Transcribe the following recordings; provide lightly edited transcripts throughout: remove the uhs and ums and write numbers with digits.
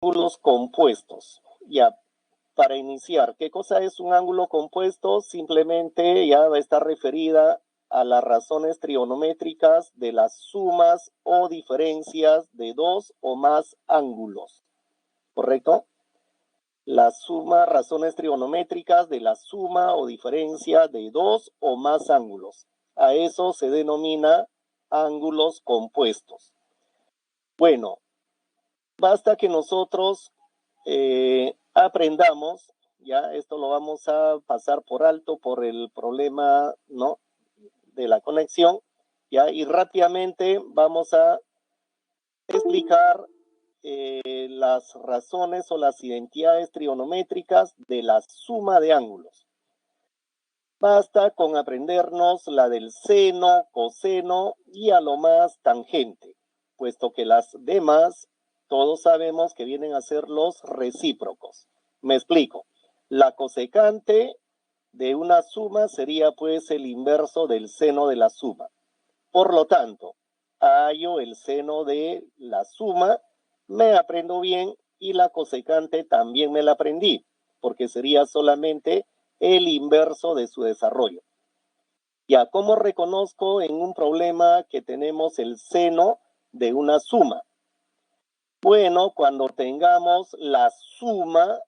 ángulos compuestos. Ya, para iniciar, ¿qué cosa es un ángulo compuesto? Simplemente ya va a estar referida a las razones trigonométricas de las sumas o diferencias de dos o más ángulos, ¿correcto? La suma, razones trigonométricas de la suma o diferencia de dos o más ángulos. A eso se denomina ángulos compuestos. Bueno, basta que nosotros aprendamos, ya esto lo vamos a pasar por alto por el problema, ¿no?, de la conexión, ya, y rápidamente vamos a explicar las razones o las identidades trigonométricas de la suma de ángulos. Basta con aprendernos la del seno, coseno y a lo más tangente, puesto que las demás todos sabemos que vienen a ser los recíprocos. Me explico. La cosecante de una suma sería pues el inverso del seno de la suma. Por lo tanto, hallo el seno de la suma, me aprendo bien y la cosecante también me la aprendí, porque sería solamente el inverso de su desarrollo. Ya, ¿cómo reconozco en un problema que tenemos el seno de una suma? Bueno, cuando tengamos la suma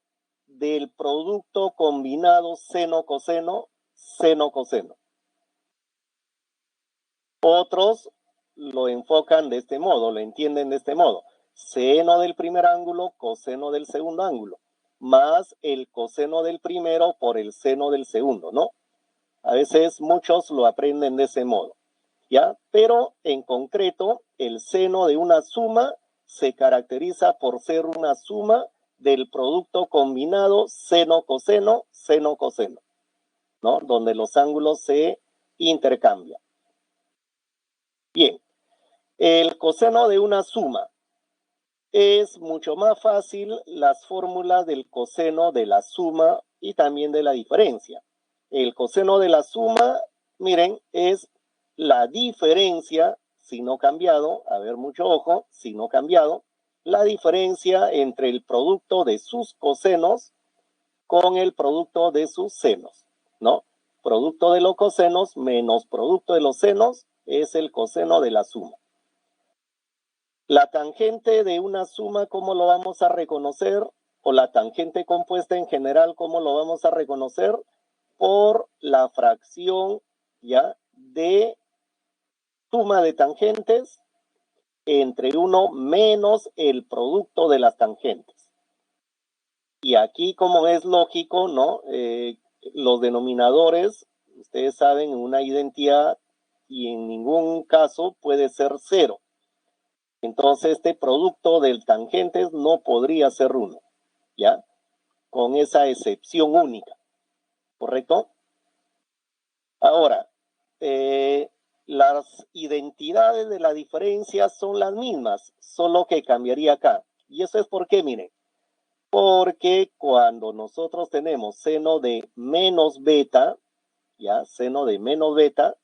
del producto combinado seno-coseno, seno-coseno. Otros lo enfocan de este modo, lo entienden de este modo. Seno del primer ángulo, coseno del segundo ángulo, más el coseno del primero por el seno del segundo, ¿no? A veces muchos lo aprenden de ese modo, ¿ya? Pero en concreto, el seno de una suma se caracteriza por ser una suma del producto combinado seno-coseno, seno-coseno, ¿no? Donde los ángulos se intercambian. Bien, el coseno de una suma. Es mucho más fácil las fórmulas del coseno de la suma y también de la diferencia. El coseno de la suma, miren, es la diferencia, si no cambiado, a ver, mucho ojo, si no cambiado, la diferencia entre el producto de sus cosenos con el producto de sus senos, ¿no? Producto de los cosenos menos producto de los senos es el coseno de la suma. La tangente de una suma, ¿cómo lo vamos a reconocer? O la tangente compuesta en general, ¿cómo lo vamos a reconocer? Por la fracción, ¿ya?, de suma de tangentes entre 1 menos el producto de las tangentes. Y aquí, como es lógico, ¿no? Los denominadores, ustedes saben, una identidad y en ningún caso puede ser 0. Entonces, este producto del tangentes no podría ser 1, ¿ya? Con esa excepción única, ¿correcto? Ahora, las identidades de la diferencia son las mismas, solo que cambiaría acá. Y eso es por qué, miren. Porque cuando nosotros tenemos seno de menos beta, ¿ya? Seno de menos beta,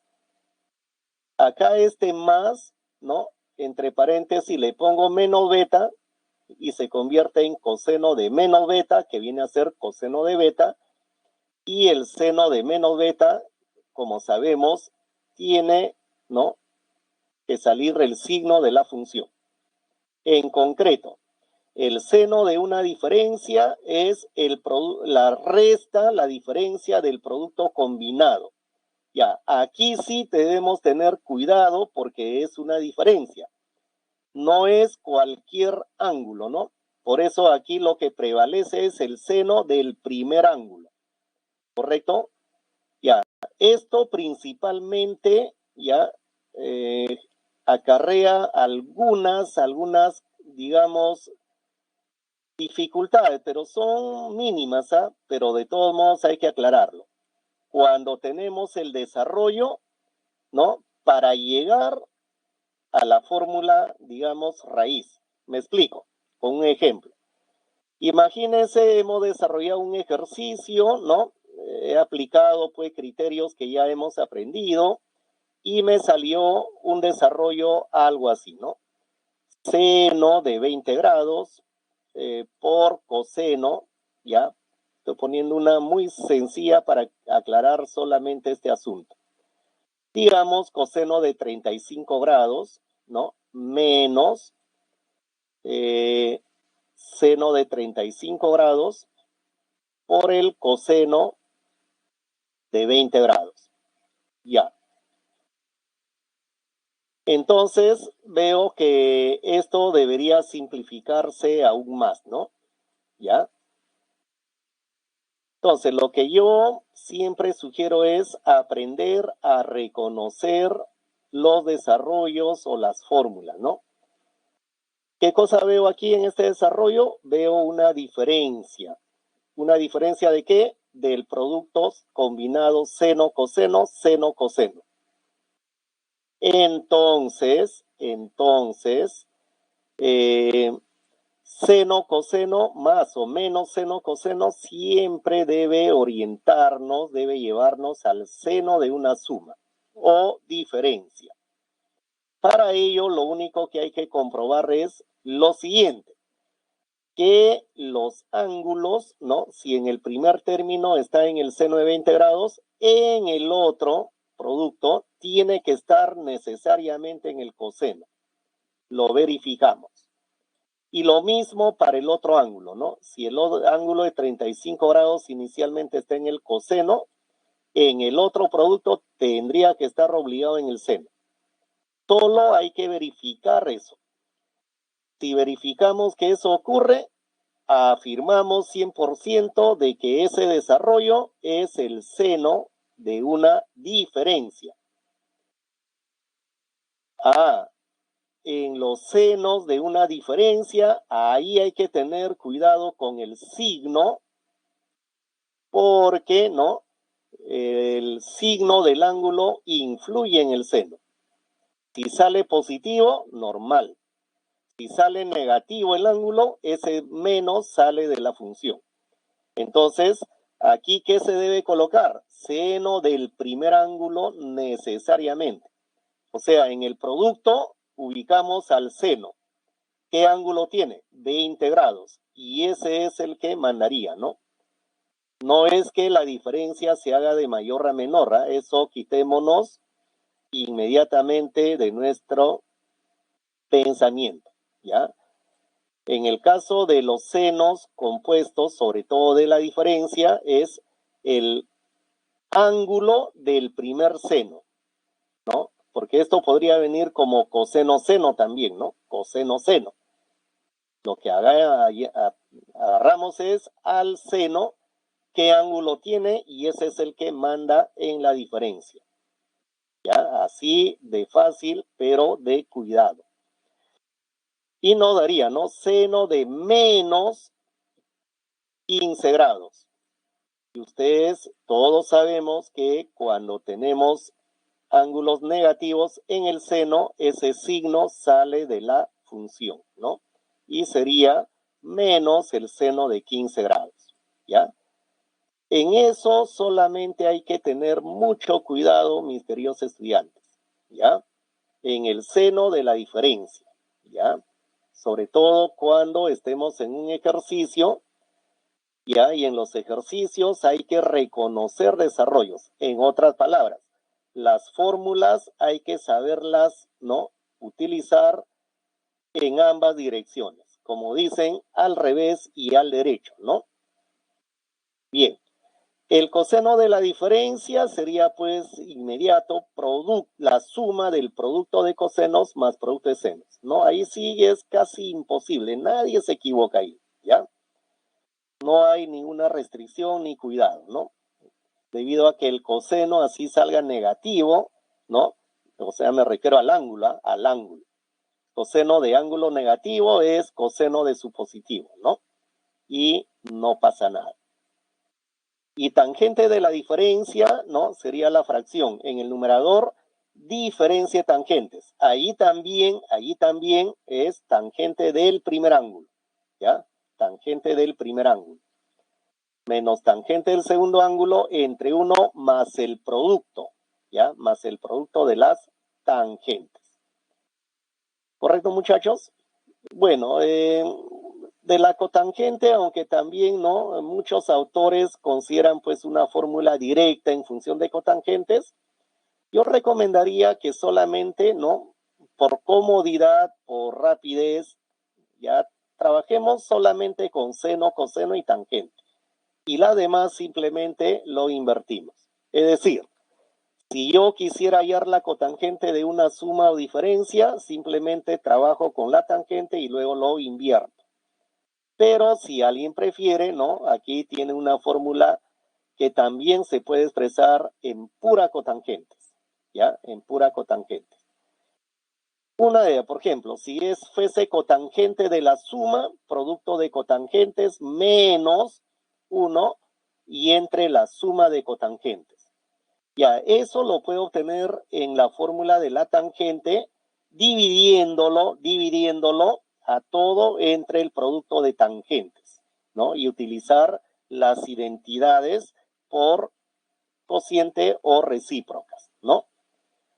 acá este más, ¿no? Entre paréntesis le pongo menos beta y se convierte en coseno de menos beta, que viene a ser coseno de beta, y el seno de menos beta, como sabemos, tiene, ¿no?, que salir el signo de la función. En concreto, el seno de una diferencia es la resta, la diferencia del producto combinado. Ya, aquí sí debemos tener cuidado porque es una diferencia. No es cualquier ángulo, ¿no? Por eso aquí lo que prevalece es el seno del primer ángulo, ¿correcto? Ya, esto principalmente ya acarrea algunas, digamos, dificultades, pero son mínimas, ¿ah? Pero de todos modos hay que aclararlo. Cuando tenemos el desarrollo, ¿no?, para llegar a la fórmula, digamos, raíz. Me explico, con un ejemplo. Imagínense, hemos desarrollado un ejercicio, ¿no? He aplicado, pues, criterios que ya hemos aprendido y me salió un desarrollo algo así, ¿no? Seno de 20 grados por coseno, ¿ya? Estoy poniendo una muy sencilla para aclarar solamente este asunto. Digamos coseno de 35 grados, ¿no? Menos seno de 35 grados por el coseno de 20 grados. Ya. Entonces veo que esto debería simplificarse aún más, ¿no? ¿Ya? Entonces, lo que yo siempre sugiero es aprender a reconocer los desarrollos o las fórmulas, ¿no? ¿Qué cosa veo aquí en este desarrollo? Veo una diferencia. ¿Una diferencia de qué? Del producto combinado seno-coseno, seno-coseno. Entonces, seno, coseno, más o menos seno, coseno, siempre debe orientarnos, debe llevarnos al seno de una suma o diferencia. Para ello, lo único que hay que comprobar es lo siguiente, que los ángulos, ¿no? Si en el primer término está en el seno de 20 grados, en el otro producto tiene que estar necesariamente en el coseno. Lo verificamos. Y lo mismo para el otro ángulo, ¿no? Si el ángulo de 35 grados inicialmente está en el coseno, en el otro producto tendría que estar obligado en el seno. Solo hay que verificar eso. Si verificamos que eso ocurre, afirmamos 100% de que ese desarrollo es el seno de una diferencia. En los senos de una diferencia, ahí hay que tener cuidado con el signo, porque ¿no? El signo del ángulo influye en el seno. Si sale positivo, normal. Si sale negativo el ángulo, ese menos sale de la función. Entonces, aquí, ¿qué se debe colocar? Seno del primer ángulo necesariamente. O sea, en el producto ubicamos al seno. ¿Qué ángulo tiene? 20 grados. Y ese es el que mandaría, ¿no? No es que la diferencia se haga de mayor a menor, ¿eh? Eso quitémonos inmediatamente de nuestro pensamiento, ¿ya? En el caso de los senos compuestos, sobre todo de la diferencia, es el ángulo del primer seno, ¿no? Porque esto podría venir como coseno-seno también, ¿no? Coseno-seno. Lo que agarramos es al seno qué ángulo tiene y ese es el que manda en la diferencia. ¿Ya? Así de fácil, pero de cuidado. Y nos daría, ¿no? Seno de menos 15 grados. Y ustedes todos sabemos que cuando tenemos ángulos negativos en el seno, ese signo sale de la función, ¿no? Y sería menos el seno de 15 grados, ¿ya? En eso solamente hay que tener mucho cuidado, mis queridos estudiantes, ¿ya? En el seno de la diferencia, ¿ya? Sobre todo cuando estemos en un ejercicio, ¿ya? Y en los ejercicios hay que reconocer desarrollos. En otras palabras, las fórmulas hay que saberlas, ¿no? Utilizar en ambas direcciones, como dicen, al revés y al derecho, ¿no? Bien. El coseno de la diferencia sería pues inmediato la suma del producto de cosenos más producto de senos, ¿no? Ahí sí es casi imposible, nadie se equivoca ahí, ¿ya? No hay ninguna restricción ni cuidado, ¿no? Debido a que el coseno así salga negativo, ¿no? O sea, me refiero al ángulo, al ángulo. Coseno de ángulo negativo es coseno de su positivo, ¿no? Y no pasa nada. Y tangente de la diferencia, ¿no? Sería la fracción. En el numerador, diferencia de tangentes. Allí también es tangente del primer ángulo, ¿ya? Tangente del primer ángulo. Menos tangente del segundo ángulo entre 1 más el producto, ¿ya? Más el producto de las tangentes. ¿Correcto, muchachos? Bueno, De la cotangente, aunque también, ¿no? Muchos autores consideran pues una fórmula directa en función de cotangentes, yo recomendaría que solamente, ¿no? Por comodidad, por rapidez, ya trabajemos solamente con seno, coseno y tangente. Y la demás simplemente lo invertimos. Es decir, si yo quisiera hallar la cotangente de una suma o diferencia, simplemente trabajo con la tangente y luego lo invierto. Pero si alguien prefiere, ¿no? Aquí tiene una fórmula que también se puede expresar en pura cotangentes, ¿ya? En pura cotangente. Una de ellas, por ejemplo, si fuese cotangente de la suma, producto de cotangentes menos 1 y entre la suma de cotangentes. Ya, eso lo puedo obtener en la fórmula de la tangente dividiéndolo a todo entre el producto de tangentes, ¿no? Y utilizar las identidades por cociente o recíprocas, ¿no?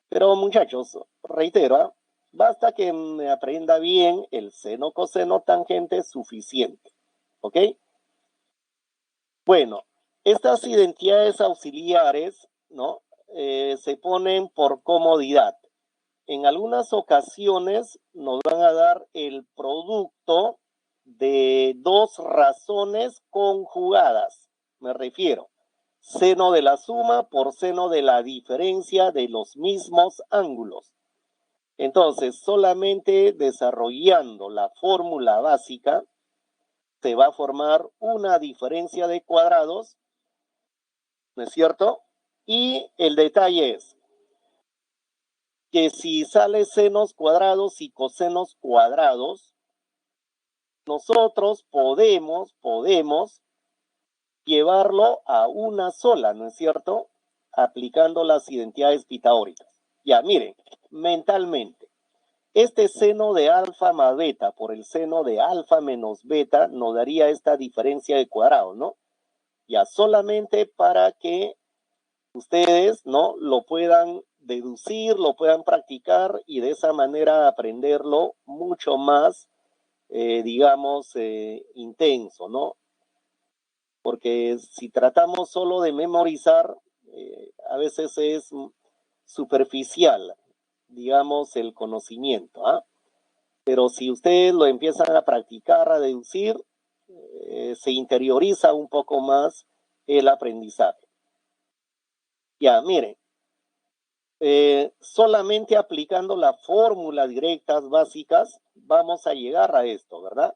Pero muchachos, reitero, basta que me aprenda bien el seno, coseno, tangente suficiente, ¿ok? Bueno, estas identidades auxiliares, ¿no? Se ponen por comodidad. En algunas ocasiones nos van a dar el producto de dos razones conjugadas. Me refiero, seno de la suma por seno de la diferencia de los mismos ángulos. Entonces, solamente desarrollando la fórmula básica, se va a formar una diferencia de cuadrados, ¿no es cierto? Y el detalle es que si sale senos cuadrados y cosenos cuadrados, nosotros podemos llevarlo a una sola, ¿no es cierto? Aplicando las identidades pitagóricas. Ya, miren, mentalmente, este seno de alfa más beta por el seno de alfa menos beta nos daría esta diferencia de cuadrados, ¿no? Ya, solamente para que ustedes, ¿no? Lo puedan deducir, lo puedan practicar y de esa manera aprenderlo mucho más, digamos, intenso, ¿no? Porque si tratamos solo de memorizar, a veces es superficial, digamos, el conocimiento, ¿ah? Pero si ustedes lo empiezan a practicar, a deducir, se interioriza un poco más el aprendizaje. Ya, miren, solamente aplicando la fórmula directas básicas, vamos a llegar a esto, ¿verdad?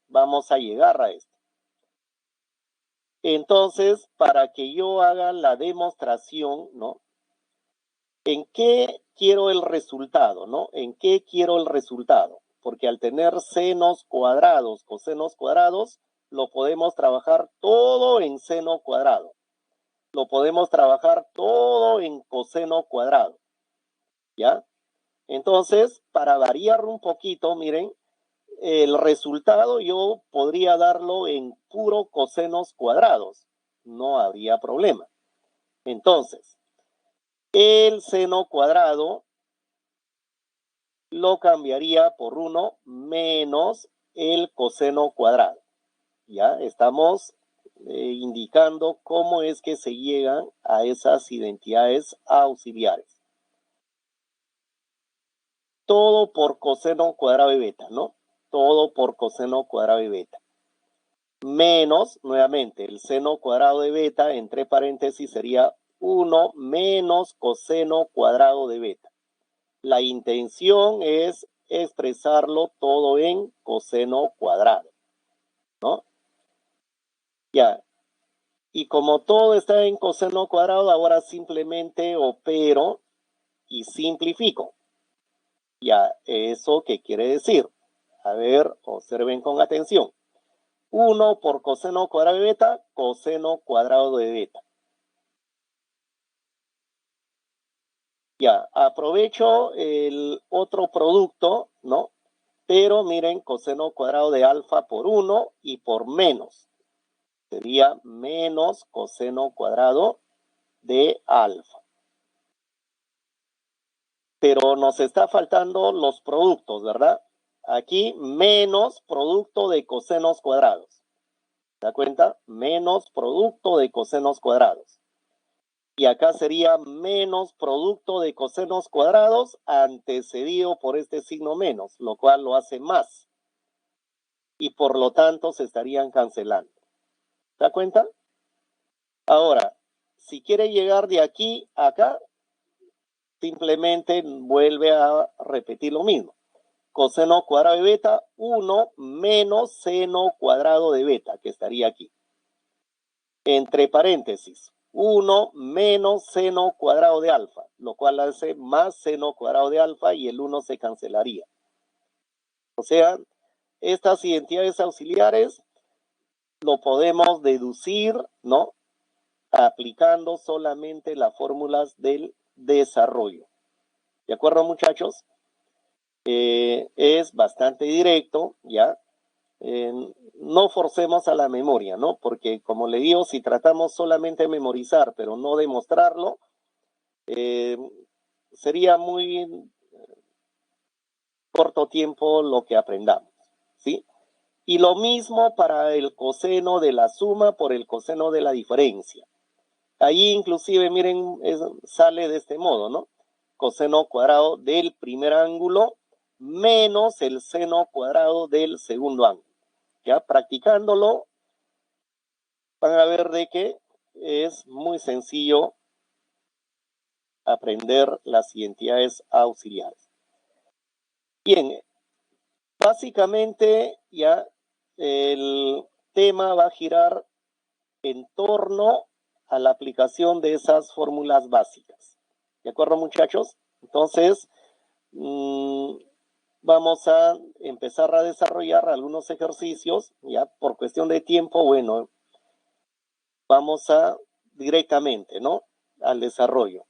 Vamos a llegar a esto. Entonces, para que yo haga la demostración, ¿no? ¿En qué quiero el resultado, no? ¿En qué quiero el resultado? Porque al tener senos cuadrados, cosenos cuadrados, lo podemos trabajar todo en seno cuadrado. Lo podemos trabajar todo en coseno cuadrado. ¿Ya? Entonces, para variar un poquito, miren, el resultado yo podría darlo en puro cosenos cuadrados. No habría problema. Entonces, el seno cuadrado lo cambiaría por 1 menos el coseno cuadrado. Ya estamos indicando cómo es que se llegan a esas identidades auxiliares. Todo por coseno cuadrado de beta, ¿no? Todo por coseno cuadrado de beta. Menos, nuevamente, el seno cuadrado de beta, entre paréntesis, sería 1 menos coseno cuadrado de beta. La intención es expresarlo todo en coseno cuadrado, ¿no? Ya. Y como todo está en coseno cuadrado, ahora simplemente opero y simplifico. Ya, ¿eso qué quiere decir? A ver, observen con atención. 1 por coseno cuadrado de beta, coseno cuadrado de beta. Ya, aprovecho el otro producto, ¿no? Pero miren, coseno cuadrado de alfa por 1 y por menos. Sería menos coseno cuadrado de alfa. Pero nos está faltando los productos, ¿verdad? aquí menos producto de cosenos cuadrados. ¿Se da cuenta? Menos producto de cosenos cuadrados. Y acá sería menos producto de cosenos cuadrados antecedido por este signo menos, lo cual lo hace más. Y por lo tanto se estarían cancelando. ¿Se da cuenta? Ahora, si quiere llegar de aquí a acá, simplemente vuelve a repetir lo mismo. Coseno cuadrado de beta, 1 menos seno cuadrado de beta, que estaría aquí. Entre paréntesis, 1 menos seno cuadrado de alfa, lo cual hace más seno cuadrado de alfa y el 1 se cancelaría. O sea, estas identidades auxiliares lo podemos deducir, ¿no? Aplicando solamente las fórmulas del desarrollo. ¿De acuerdo, muchachos? Es bastante directo, ¿ya? No forcemos a la memoria, ¿no? Porque, como le digo, si tratamos solamente de memorizar, pero no demostrarlo, sería muy corto tiempo lo que aprendamos, ¿sí? Y lo mismo para el coseno de la suma por el coseno de la diferencia. Ahí inclusive, miren, sale de este modo, ¿no? Coseno cuadrado del primer ángulo menos el seno cuadrado del segundo ángulo. Ya practicándolo, van a ver de que es muy sencillo aprender las identidades auxiliares. Bien, básicamente ya el tema va a girar en torno a la aplicación de esas fórmulas básicas. ¿De acuerdo, muchachos? Entonces, vamos a empezar a desarrollar algunos ejercicios, ya por cuestión de tiempo, bueno, vamos a directamente, ¿no? Al desarrollo.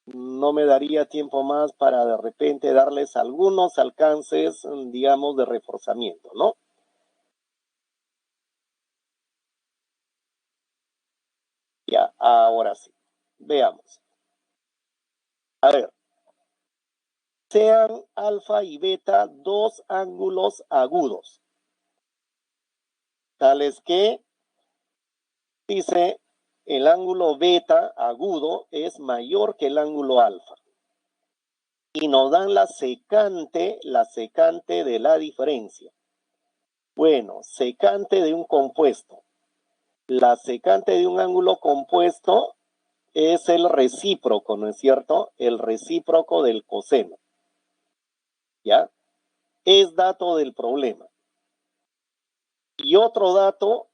No me daría tiempo más para de repente darles algunos alcances, digamos, de reforzamiento, ¿no? Ya, ahora sí. Veamos. A ver. Sean alfa y beta dos ángulos agudos, tales que, dice, el ángulo beta agudo es mayor que el ángulo alfa. Y nos dan la secante de la diferencia. Bueno, secante de un compuesto. La secante de un ángulo compuesto es el recíproco, ¿no es cierto? El recíproco del coseno. ¿Ya? Es dato del problema. Y otro dato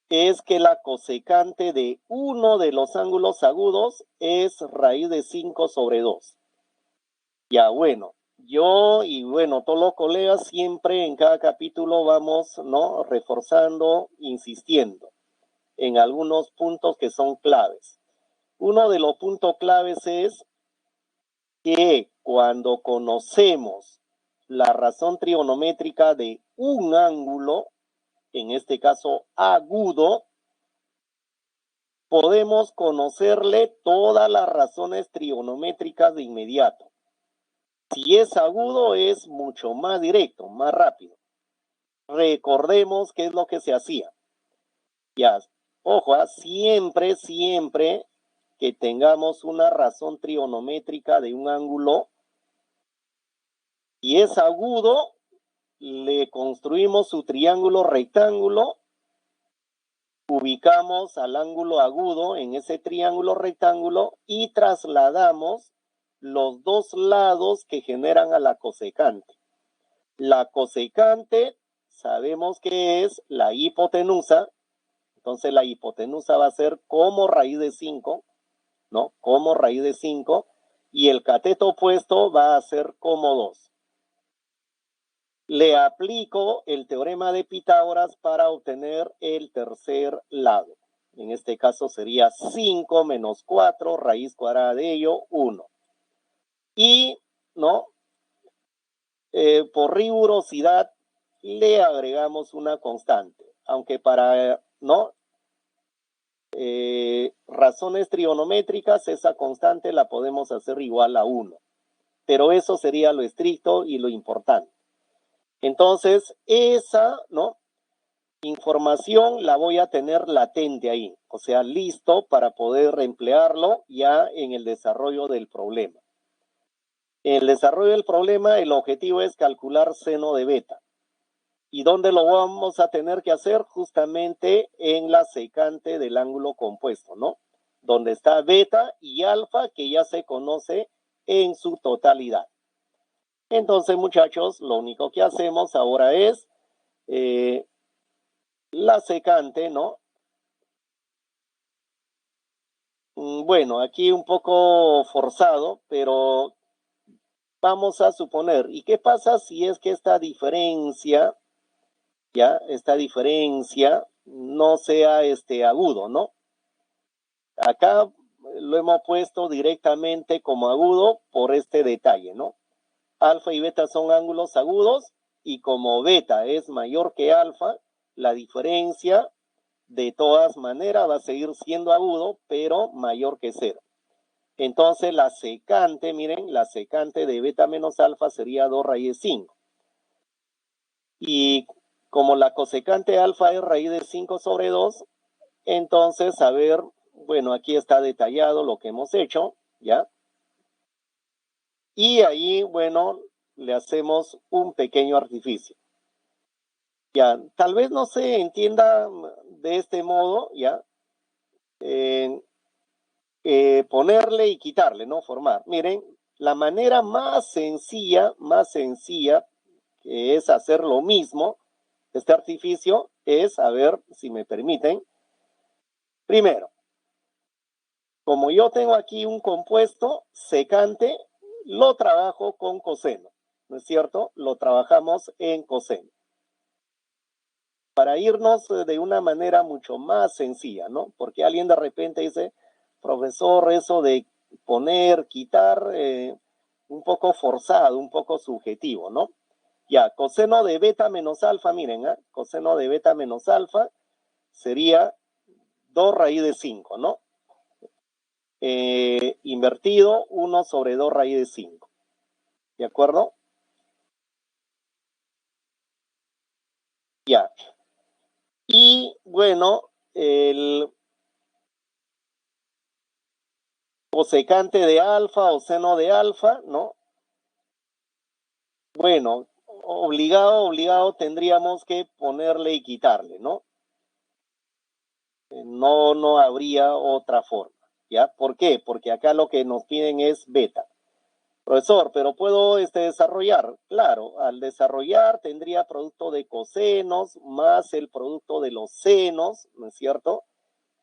es que la cosecante de uno de los ángulos agudos es raíz de 5 sobre 2. Ya, bueno, yo y bueno, todos los colegas siempre en cada capítulo vamos, ¿no? Reforzando, insistiendo en algunos puntos que son claves. Uno de los puntos claves es que cuando conocemos la razón trigonométrica de un ángulo, en este caso agudo, podemos conocerle todas las razones trigonométricas de inmediato. Si es agudo, es mucho más directo, más rápido. Recordemos qué es lo que se hacía. Ya, ojo, siempre que tengamos una razón trigonométrica de un ángulo, y es agudo, le construimos su triángulo rectángulo, ubicamos al ángulo agudo en ese triángulo rectángulo y trasladamos los dos lados que generan a la cosecante. La cosecante sabemos que es la hipotenusa, entonces la hipotenusa va a ser como raíz de 5, ¿no? Como raíz de 5, y el cateto opuesto va a ser como 2. Le aplico el teorema de Pitágoras para obtener el tercer lado. En este caso sería 5 menos 4, raíz cuadrada de ello, 1. Y, ¿no? Por rigurosidad le agregamos una constante, aunque para, ¿no? Razones trigonométricas, esa constante la podemos hacer igual a 1. Pero eso sería lo estricto y lo importante. Entonces, esa, ¿no?, información la voy a tener latente ahí, o sea, listo para poder emplearlo ya en el desarrollo del problema. En el desarrollo del problema, el objetivo es calcular seno de beta. ¿Y dónde lo vamos a tener que hacer? Justamente en la secante del ángulo compuesto, ¿no? Donde está beta y alfa, que ya se conoce en su totalidad. Entonces, muchachos, lo único que hacemos ahora es la secante, ¿no? Bueno, aquí un poco forzado, pero vamos a suponer, ¿y qué pasa si es que esta diferencia, ya, esta diferencia no sea agudo, ¿no? Acá lo hemos puesto directamente como agudo por este detalle, ¿no? Alfa y beta son ángulos agudos y como beta es mayor que alfa, la diferencia de todas maneras va a seguir siendo agudo, pero mayor que cero. Entonces la secante, miren, la secante de beta menos alfa sería 2 raíz de 5. Y como la cosecante alfa es raíz de 5 sobre 2, entonces, a ver, bueno, aquí está detallado lo que hemos hecho, ¿ya? Y ahí, bueno, le hacemos un pequeño artificio. Ya, tal vez no se entienda de este modo, ¿ya? Ponerle y quitarle, ¿no? Formar. Miren, la manera más sencilla, que es hacer lo mismo, este artificio, es, a ver si me permiten, primero, como yo tengo aquí un compuesto secante, lo trabajo con coseno, ¿no es cierto? Lo trabajamos en coseno. Para irnos de una manera mucho más sencilla, ¿no? Porque alguien de repente dice, profesor, eso de poner, quitar, un poco forzado, un poco subjetivo, ¿no? Ya, coseno de beta menos alfa, miren, coseno de beta menos alfa sería 2 raíz de 5, ¿no? Invertido 1 sobre 2 raíz de 5. ¿De acuerdo? Ya. Y bueno, el cosecante de alfa o seno de alfa, ¿no? Bueno, obligado tendríamos que ponerle y quitarle, ¿no? No habría otra forma, ¿ya? ¿Por qué? Porque acá lo que nos piden es beta. Profesor, pero puedo desarrollar. Claro, al desarrollar tendría producto de cosenos más el producto de los senos, ¿no es cierto?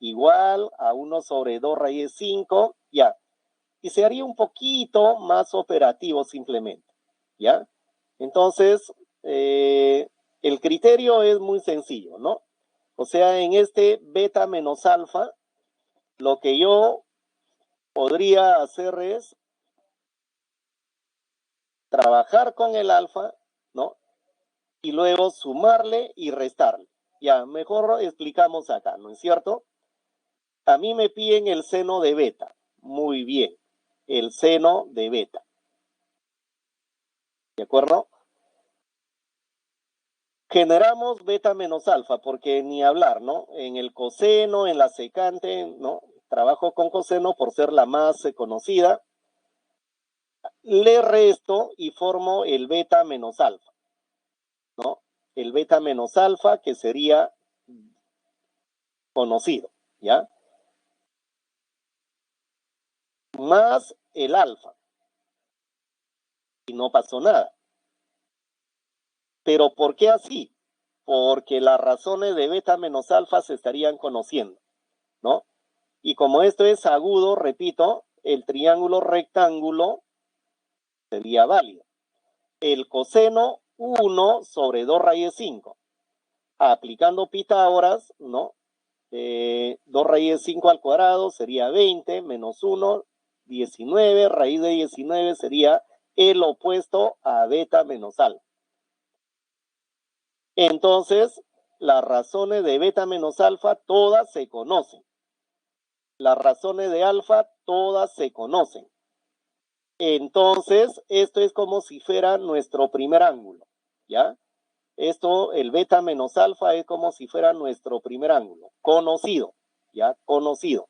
Igual a 1 sobre 2 raíz de 5, ya. Y se haría un poquito más operativo simplemente, ¿ya? Entonces, el criterio es muy sencillo, ¿no? O sea, en este beta menos alfa, lo que yo podría hacer es trabajar con el alfa, ¿no? Y luego sumarle y restarle. Ya, mejor explicamos acá, ¿no es cierto? A mí me piden el seno de beta. Muy bien, el seno de beta. ¿De acuerdo? Generamos beta menos alfa, porque ni hablar, ¿no? En el coseno, en la secante, ¿no? Trabajo con coseno por ser la más conocida. Le resto y formo el beta menos alfa, ¿no? El beta menos alfa que sería conocido, ¿ya? Más el alfa. Y no pasó nada. ¿Pero por qué así? Porque las razones de beta menos alfa se estarían conociendo, ¿no? Y como esto es agudo, repito, el triángulo rectángulo sería válido. El coseno 1 sobre 2 raíz de 5. Aplicando Pitágoras, ¿no? 2 raíz de 5 al cuadrado sería 20, menos 1, 19. Raíz de 19 sería el opuesto a beta menos alfa. Entonces, las razones de beta menos alfa todas se conocen. Las razones de alfa todas se conocen. Entonces, esto es como si fuera nuestro primer ángulo, ¿ya? Esto, el beta menos alfa, es como si fuera nuestro primer ángulo, conocido, ¿ya? Conocido.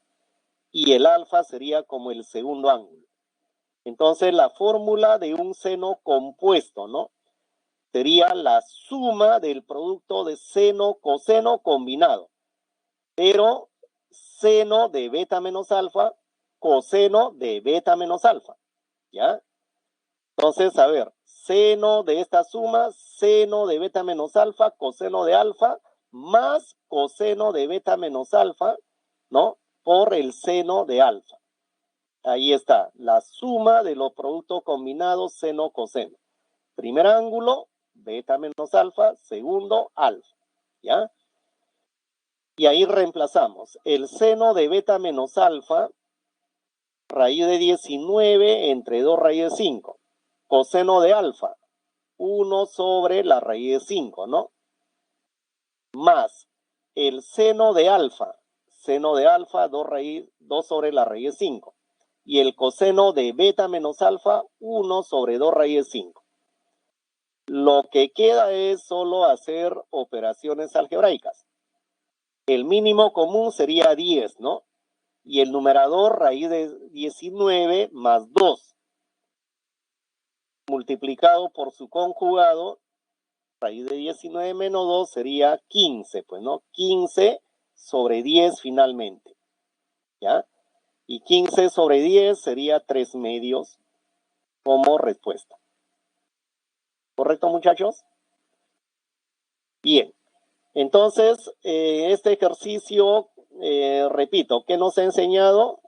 Y el alfa sería como el segundo ángulo. Entonces, la fórmula de un seno compuesto, ¿no? Sería la suma del producto de seno, coseno combinado. Pero seno de beta menos alfa, coseno de beta menos alfa, ¿ya? Entonces, a ver, seno de esta suma, seno de beta menos alfa, coseno de alfa, más coseno de beta menos alfa, ¿no? Por el seno de alfa. Ahí está, la suma de los productos combinados seno-coseno. Primer ángulo, beta menos alfa, segundo, alfa, ¿ya? Y ahí reemplazamos el seno de beta menos alfa, raíz de 19 entre 2 raíz de 5. Coseno de alfa, 1 sobre la raíz de 5, ¿no? Más el seno de alfa, 2 sobre la raíz de 5. Y el coseno de beta menos alfa, 1 sobre 2 raíz de 5. Lo que queda es solo hacer operaciones algebraicas. El mínimo común sería 10, ¿no? Y el numerador, raíz de 19 más 2, multiplicado por su conjugado, raíz de 19 menos 2 sería 15, pues, ¿no? 15 sobre 10 finalmente, ¿ya? Y 15 sobre 10 sería 3 medios como respuesta. ¿Correcto, muchachos? Bien. Entonces, este ejercicio, repito, ¿qué nos ha enseñado?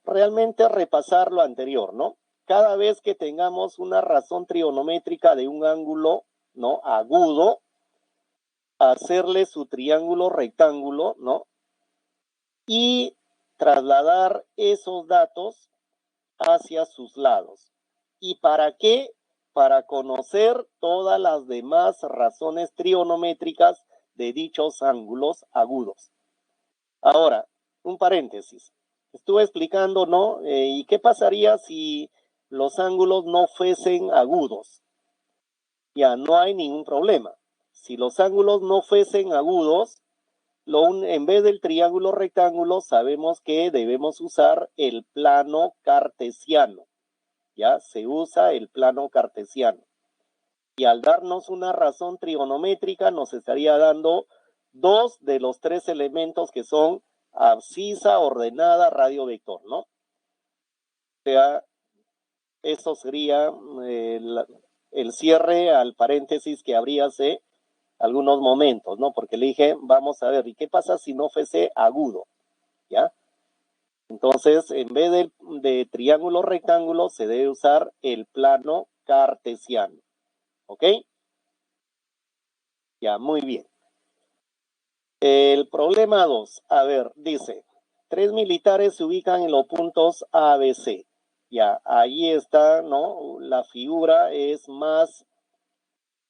Realmente repasar lo anterior, ¿no? Cada vez que tengamos una razón trigonométrica de un ángulo, ¿no? Agudo, hacerle su triángulo rectángulo, ¿no? Y trasladar esos datos hacia sus lados. ¿Y para qué? Para conocer todas las demás razones trigonométricas de dichos ángulos agudos. Ahora, un paréntesis. Estuve explicando, ¿no? ¿Y qué pasaría si los ángulos no fuesen agudos? Ya no hay ningún problema. Si los ángulos no fuesen agudos, en vez del triángulo rectángulo, sabemos que debemos usar el plano cartesiano. Ya se usa el plano cartesiano. Y al darnos una razón trigonométrica, nos estaría dando dos de los tres elementos que son abscisa, ordenada, radio, vector, ¿no? O sea, eso sería el cierre al paréntesis que habría hace algunos momentos, ¿no? Porque le dije, vamos a ver, ¿y qué pasa si no fuese agudo? ¿Ya? Entonces, en vez de triángulo rectángulo, se debe usar el plano cartesiano. ¿Ok? Ya, muy bien. El problema 2, a ver, dice, 3 militares se ubican en los puntos A, B, C. Ya, ahí está, ¿no? La figura es más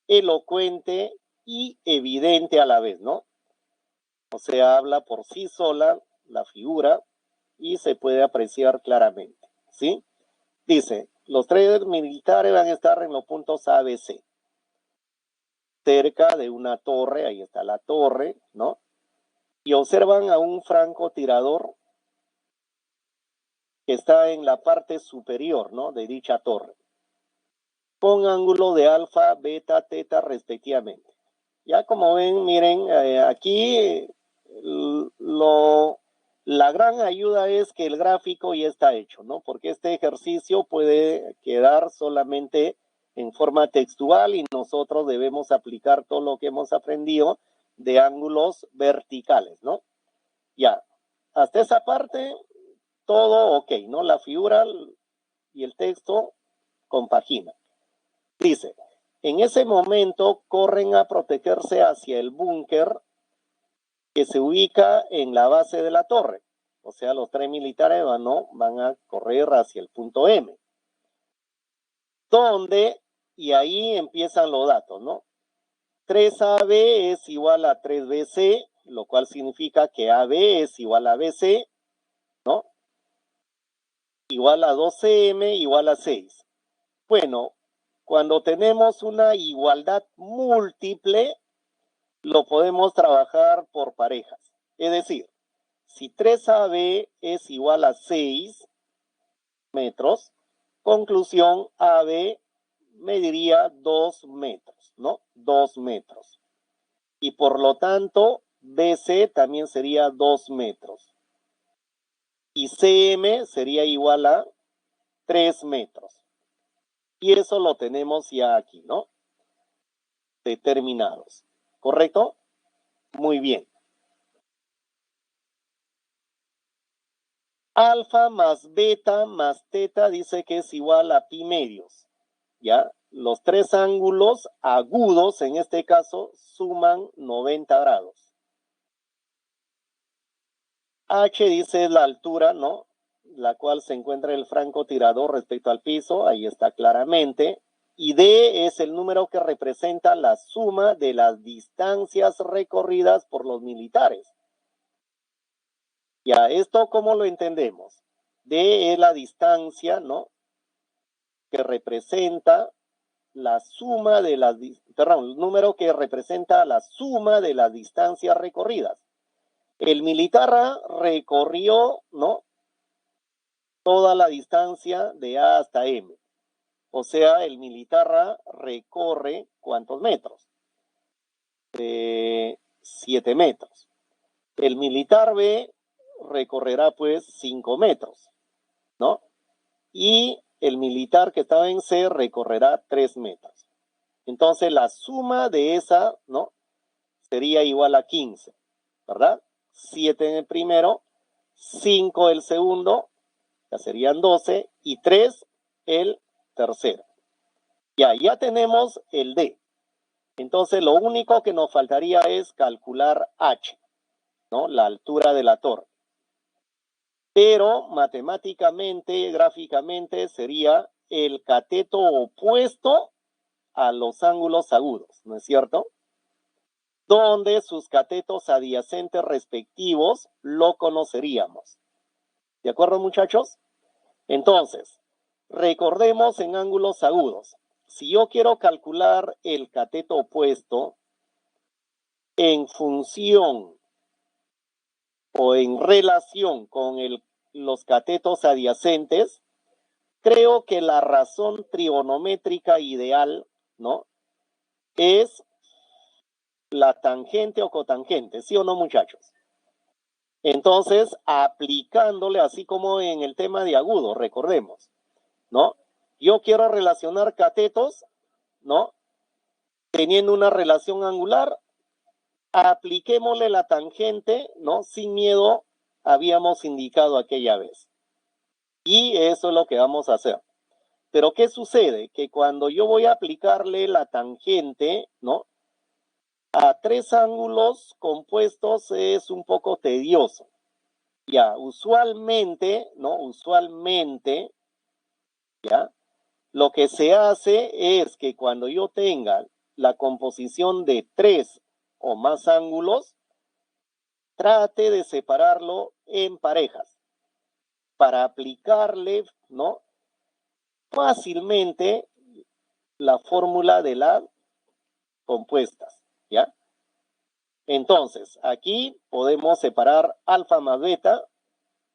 elocuente y evidente a la vez, ¿no? O sea, habla por sí sola la figura y se puede apreciar claramente, ¿sí? Dice, los 3 militares van a estar en los puntos A, B, C. Cerca de una torre, ahí está la torre, ¿no? Y observan a un francotirador que está en la parte superior, ¿no? De dicha torre, con ángulo de alfa, beta, teta respectivamente. Ya como ven, miren, aquí la gran ayuda es que el gráfico ya está hecho, ¿no? Porque este ejercicio puede quedar solamente en forma textual y nosotros debemos aplicar todo lo que hemos aprendido de ángulos verticales, ¿no? Ya, hasta esa parte todo ok, ¿no? La figura y el texto compagina. Dice, en ese momento corren a protegerse hacia el búnker que se ubica en la base de la torre. O sea, los 3 militares van a correr hacia el punto M. Donde, y ahí empiezan los datos, ¿no? 3AB es igual a 3BC, lo cual significa que AB es igual a BC, ¿no? Igual a 2CM igual a 6. Bueno, cuando tenemos una igualdad múltiple, lo podemos trabajar por parejas. Es decir, si 3AB es igual a 6 metros, conclusión, AB mediría 2 metros, ¿no? 2 metros. Y por lo tanto, BC también sería 2 metros. Y CM sería igual a 3 metros. Y eso lo tenemos ya aquí, ¿no? Determinados. ¿Correcto? Muy bien. Alfa más beta más teta dice que es igual a pi medios. ¿Ya? Los tres ángulos agudos, en este caso, suman 90 grados. H dice la altura, ¿no? La cual se encuentra el francotirador respecto al piso, ahí está claramente. Y D es el número que representa la suma de las distancias recorridas por los militares. Ya, ¿esto cómo lo entendemos? D es la distancia, ¿no? Que representa la suma de las, perdón, el número que representa la suma de las distancias recorridas. El militar recorrió, ¿no? Toda la distancia de A hasta M. O sea, el militar recorre ¿cuántos metros? 7 metros. El militar B recorrerá pues 5 metros, ¿no? Y el militar que estaba en C recorrerá 3 metros. Entonces la suma de esa, ¿no? Sería igual a 15, ¿verdad? 7 en el primero, 5 el segundo, ya serían 12, y 3 el tercero. Ya tenemos el D. Entonces lo único que nos faltaría es calcular H, ¿no? La altura de la torre. Pero matemáticamente, gráficamente, sería el cateto opuesto a los ángulos agudos, ¿no es cierto? Donde sus catetos adyacentes respectivos lo conoceríamos. ¿De acuerdo, muchachos? Entonces, recordemos en ángulos agudos. Si yo quiero calcular el cateto opuesto en función o en relación con los catetos adyacentes, creo que la razón trigonométrica ideal, ¿no? Es la tangente o cotangente, ¿sí o no, muchachos? Entonces, aplicándole, así como en el tema de agudo, recordemos, ¿no? Yo quiero relacionar catetos, ¿no? Teniendo una relación angular, apliquémosle la tangente, ¿no? Sin miedo, habíamos indicado aquella vez. Y eso es lo que vamos a hacer. Pero ¿qué sucede? Que cuando yo voy a aplicarle la tangente, ¿no? A tres ángulos compuestos es un poco tedioso. Ya, usualmente, ¿no? Usualmente, ¿ya? Lo que se hace es que cuando yo tenga la composición de tres o más ángulos, trate de separarlo en parejas para aplicarle, ¿no? Fácilmente la fórmula de las compuestas, ¿ya? Entonces, aquí podemos separar alfa más beta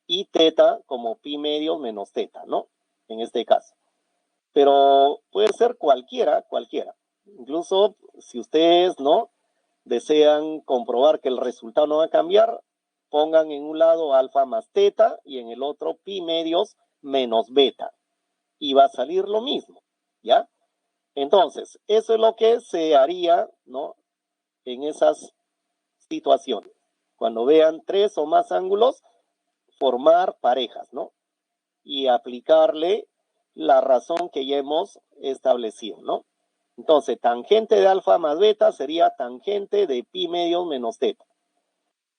y teta como pi medio menos teta, ¿no? En este caso. Pero puede ser cualquiera. Incluso si ustedes, ¿no? Desean comprobar que el resultado no va a cambiar, pongan en un lado alfa más teta y en el otro pi medios menos beta. Y va a salir lo mismo, ¿ya? Entonces, eso es lo que se haría, ¿no? En esas situaciones. Cuando vean tres o más ángulos, formar parejas, ¿no? Y aplicarle la razón que ya hemos establecido, ¿no? Entonces, tangente de alfa más beta sería tangente de pi medio menos teta.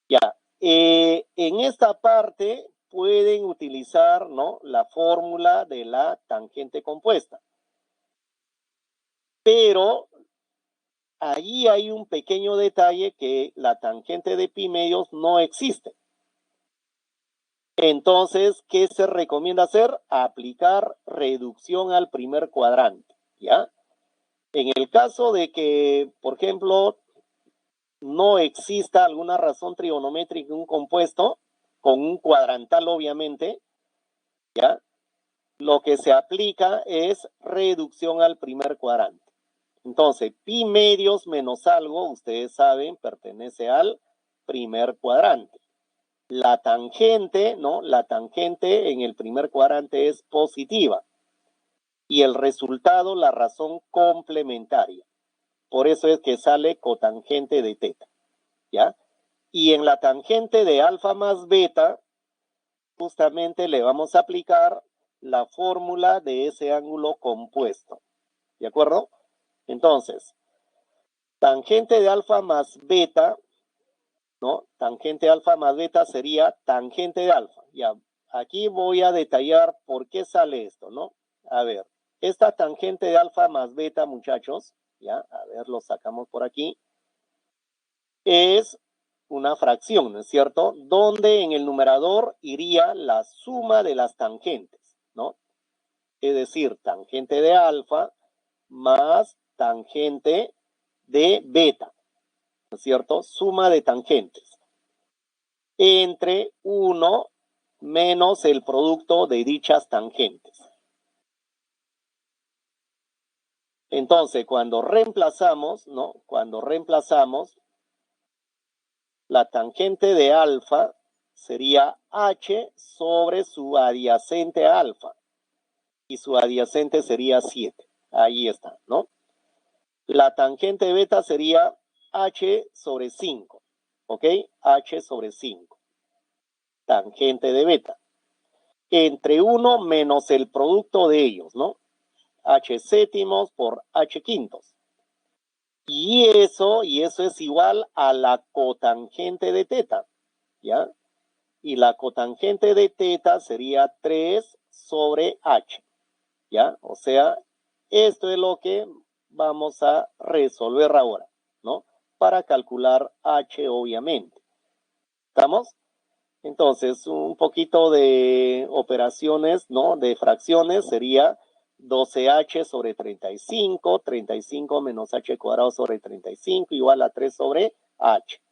Ya, en esta parte pueden utilizar, ¿no? La fórmula de la tangente compuesta. Pero allí hay un pequeño detalle que la tangente de pi medios no existe. Entonces, ¿qué se recomienda hacer? Aplicar reducción al primer cuadrante, ¿ya? En el caso de que, por ejemplo, no exista alguna razón trigonométrica en un compuesto, con un cuadrantal obviamente, ¿ya? Lo que se aplica es reducción al primer cuadrante. Entonces, pi medios menos algo, ustedes saben, pertenece al primer cuadrante. La tangente, ¿no? La tangente en el primer cuadrante es positiva. Y el resultado, la razón complementaria. Por eso es que sale cotangente de teta, ¿ya? Y en la tangente de alfa más beta, justamente le vamos a aplicar la fórmula de ese ángulo compuesto, ¿de acuerdo? Entonces, tangente de alfa más beta, ¿no? Tangente alfa más beta sería tangente de alfa. Ya, aquí voy a detallar por qué sale esto, ¿no? A ver, esta tangente de alfa más beta, muchachos, ya, a ver, lo sacamos por aquí, es una fracción, ¿no es cierto? Donde en el numerador iría la suma de las tangentes, ¿no? Es decir, tangente de alfa más tangente de beta, ¿no es cierto? Suma de tangentes entre 1 menos el producto de dichas tangentes. Entonces, cuando reemplazamos, ¿no? Cuando reemplazamos, la tangente de alfa sería h sobre su adyacente a alfa. Y su adyacente sería 7. Ahí está, ¿no? La tangente de beta sería h sobre 5. ¿Ok? H sobre 5. Tangente de beta. Entre 1 menos el producto de ellos, ¿no? H séptimos por H quintos. Y eso es igual a la cotangente de teta, ¿ya? Y la cotangente de teta sería 3 sobre H, ¿ya? O sea, esto es lo que vamos a resolver ahora, ¿no? Para calcular H, obviamente. ¿Estamos? Entonces, un poquito de operaciones, ¿no? De fracciones sería 12h sobre 35, 35 menos h cuadrado sobre 35 igual a 3 sobre h,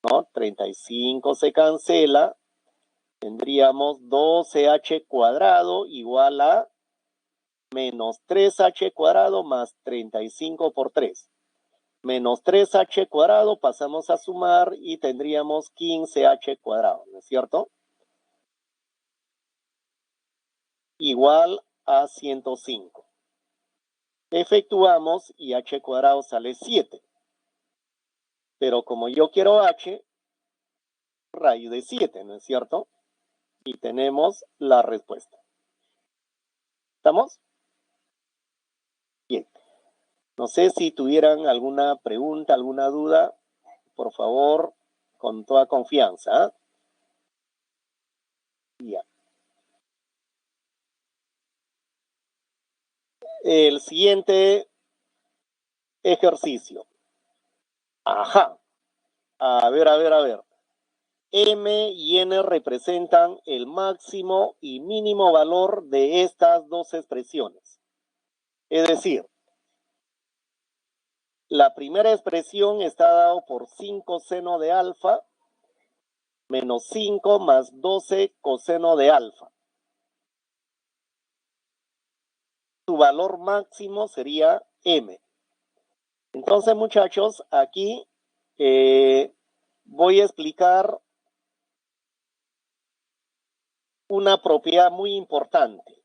¿no? 35 se cancela, tendríamos 12h cuadrado igual a menos 3h cuadrado más 35 por 3. Menos 3h cuadrado pasamos a sumar y tendríamos 15h cuadrado, ¿no es cierto? Igual a 105. Efectuamos y h cuadrado sale 7. Pero como yo quiero h, raíz de 7, ¿no es cierto? Y tenemos la respuesta. ¿Estamos? Bien. No sé si tuvieran alguna pregunta, alguna duda, por favor, con toda confianza. Ya. El siguiente ejercicio. Ajá. A ver. M y N representan el máximo y mínimo valor de estas dos expresiones. Es decir, la primera expresión está dado por 5 seno de alfa menos 5 más 12 coseno de alfa. Su valor máximo sería M. Entonces, muchachos, aquí voy a explicar una propiedad muy importante.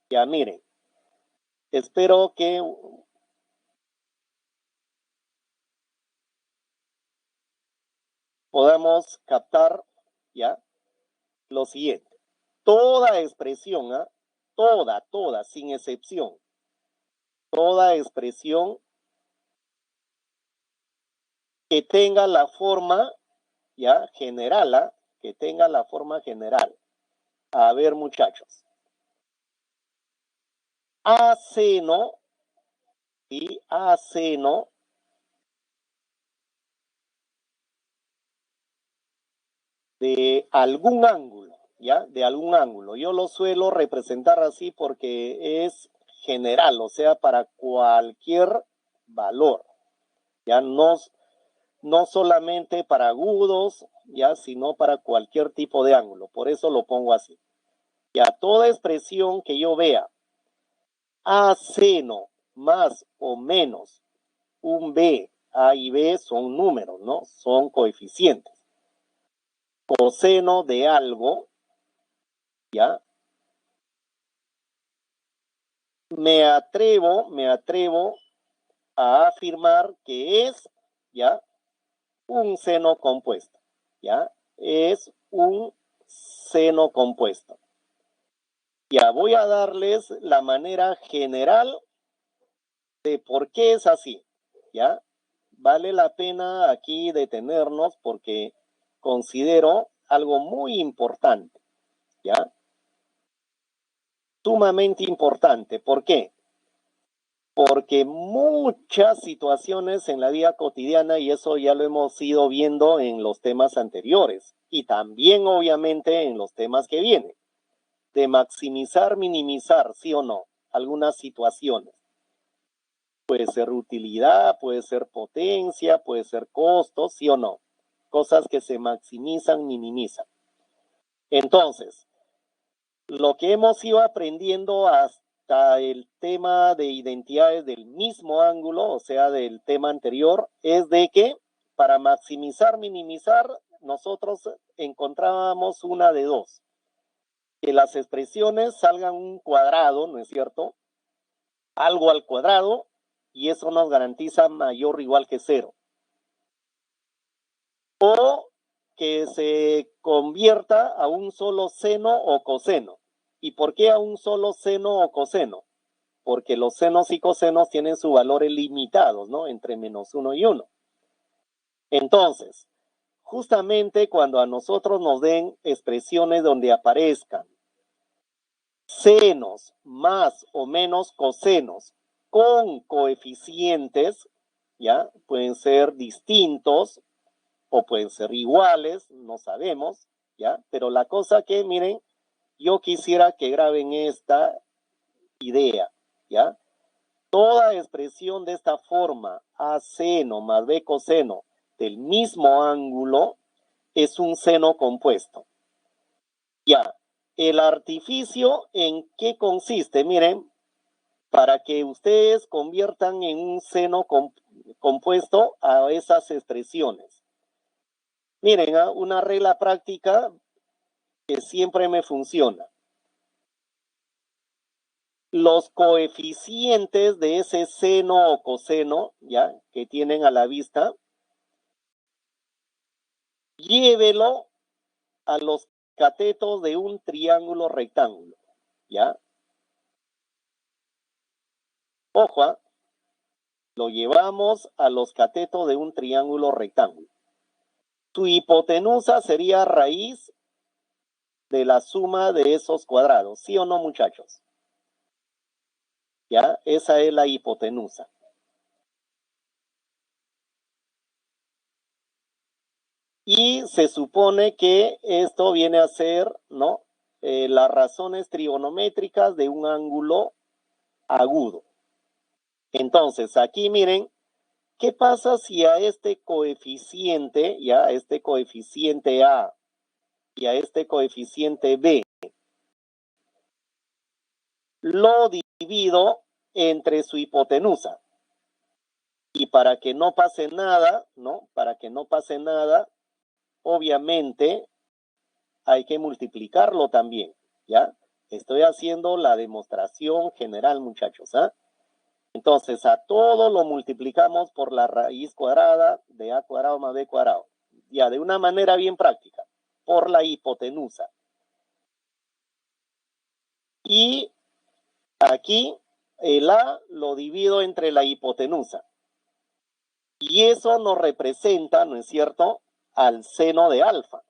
Ya miren, espero que podamos captar ya lo siguiente. Toda expresión, ¿eh? toda, sin excepción, toda expresión que tenga la forma ya general, ¿eh? Que tenga la forma general. A ver, muchachos. A seno, ¿sí? A seno de algún ángulo, ¿ya? De algún ángulo. Yo lo suelo representar así porque es general, o sea, para cualquier valor, ¿ya? No solamente para agudos, ¿ya? Sino para cualquier tipo de ángulo. Por eso lo pongo así. Ya, toda expresión que yo vea a seno más o menos un b, a y b son números, ¿no? Son coeficientes. Coseno de algo, ¿ya? Me atrevo a afirmar que es, ¿ya? Un seno compuesto, ¿ya? Es un seno compuesto. Ya, voy a darles la manera general de por qué es así, ¿ya? Vale la pena aquí detenernos porque considero algo muy importante, ¿ya? Sumamente importante. ¿Por qué? Porque muchas situaciones en la vida cotidiana, y eso ya lo hemos ido viendo en los temas anteriores, y también obviamente en los temas que vienen, de maximizar, minimizar, sí o no, algunas situaciones. Puede ser utilidad, puede ser potencia, puede ser costo, sí o no. Cosas que se maximizan, minimizan. Entonces, lo que hemos ido aprendiendo hasta el tema de identidades del mismo ángulo, o sea, del tema anterior, es de que para maximizar, minimizar, nosotros encontrábamos una de dos. Que las expresiones salgan un cuadrado, ¿no es cierto? Algo al cuadrado, y eso nos garantiza mayor o igual que cero. O que se convierta a un solo seno o coseno. ¿Y por qué a un solo seno o coseno? Porque los senos y cosenos tienen sus valores limitados, ¿no? Entre -1 y 1. Entonces, justamente cuando a nosotros nos den expresiones donde aparezcan senos más o menos cosenos con coeficientes, ¿ya? Pueden ser distintos o pueden ser iguales, no sabemos, ¿ya? Pero la cosa que, miren, yo quisiera que graben esta idea, ¿ya? Toda expresión de esta forma, a seno más b coseno del mismo ángulo, es un seno compuesto. Ya, el artificio, ¿en qué consiste? Miren, para que ustedes conviertan en un seno compuesto a esas expresiones. Miren, una regla práctica que siempre me funciona. Los coeficientes de ese seno o coseno, ¿ya? Que tienen a la vista, llévelo a los catetos de un triángulo rectángulo, ¿ya? Ojo, lo llevamos a los catetos de un triángulo rectángulo. Su hipotenusa sería raíz de la suma de esos cuadrados, ¿sí o no, muchachos? ¿Ya? Esa es la hipotenusa. Y se supone que esto viene a ser, ¿no? Las razones trigonométricas de un ángulo agudo. Entonces, aquí miren, ¿qué pasa si a este coeficiente, ya a este coeficiente A y a este coeficiente B, lo divido entre su hipotenusa? Y para que no pase nada, ¿no? Para que no pase nada, obviamente hay que multiplicarlo también, ¿ya? Estoy haciendo la demostración general, muchachos, ¿ah? Entonces, a todo lo multiplicamos por la raíz cuadrada de a cuadrado más b cuadrado. Ya, de una manera bien práctica, por la hipotenusa. Y aquí el a lo divido entre la hipotenusa. Y eso nos representa, ¿no es cierto?, al seno de alfa.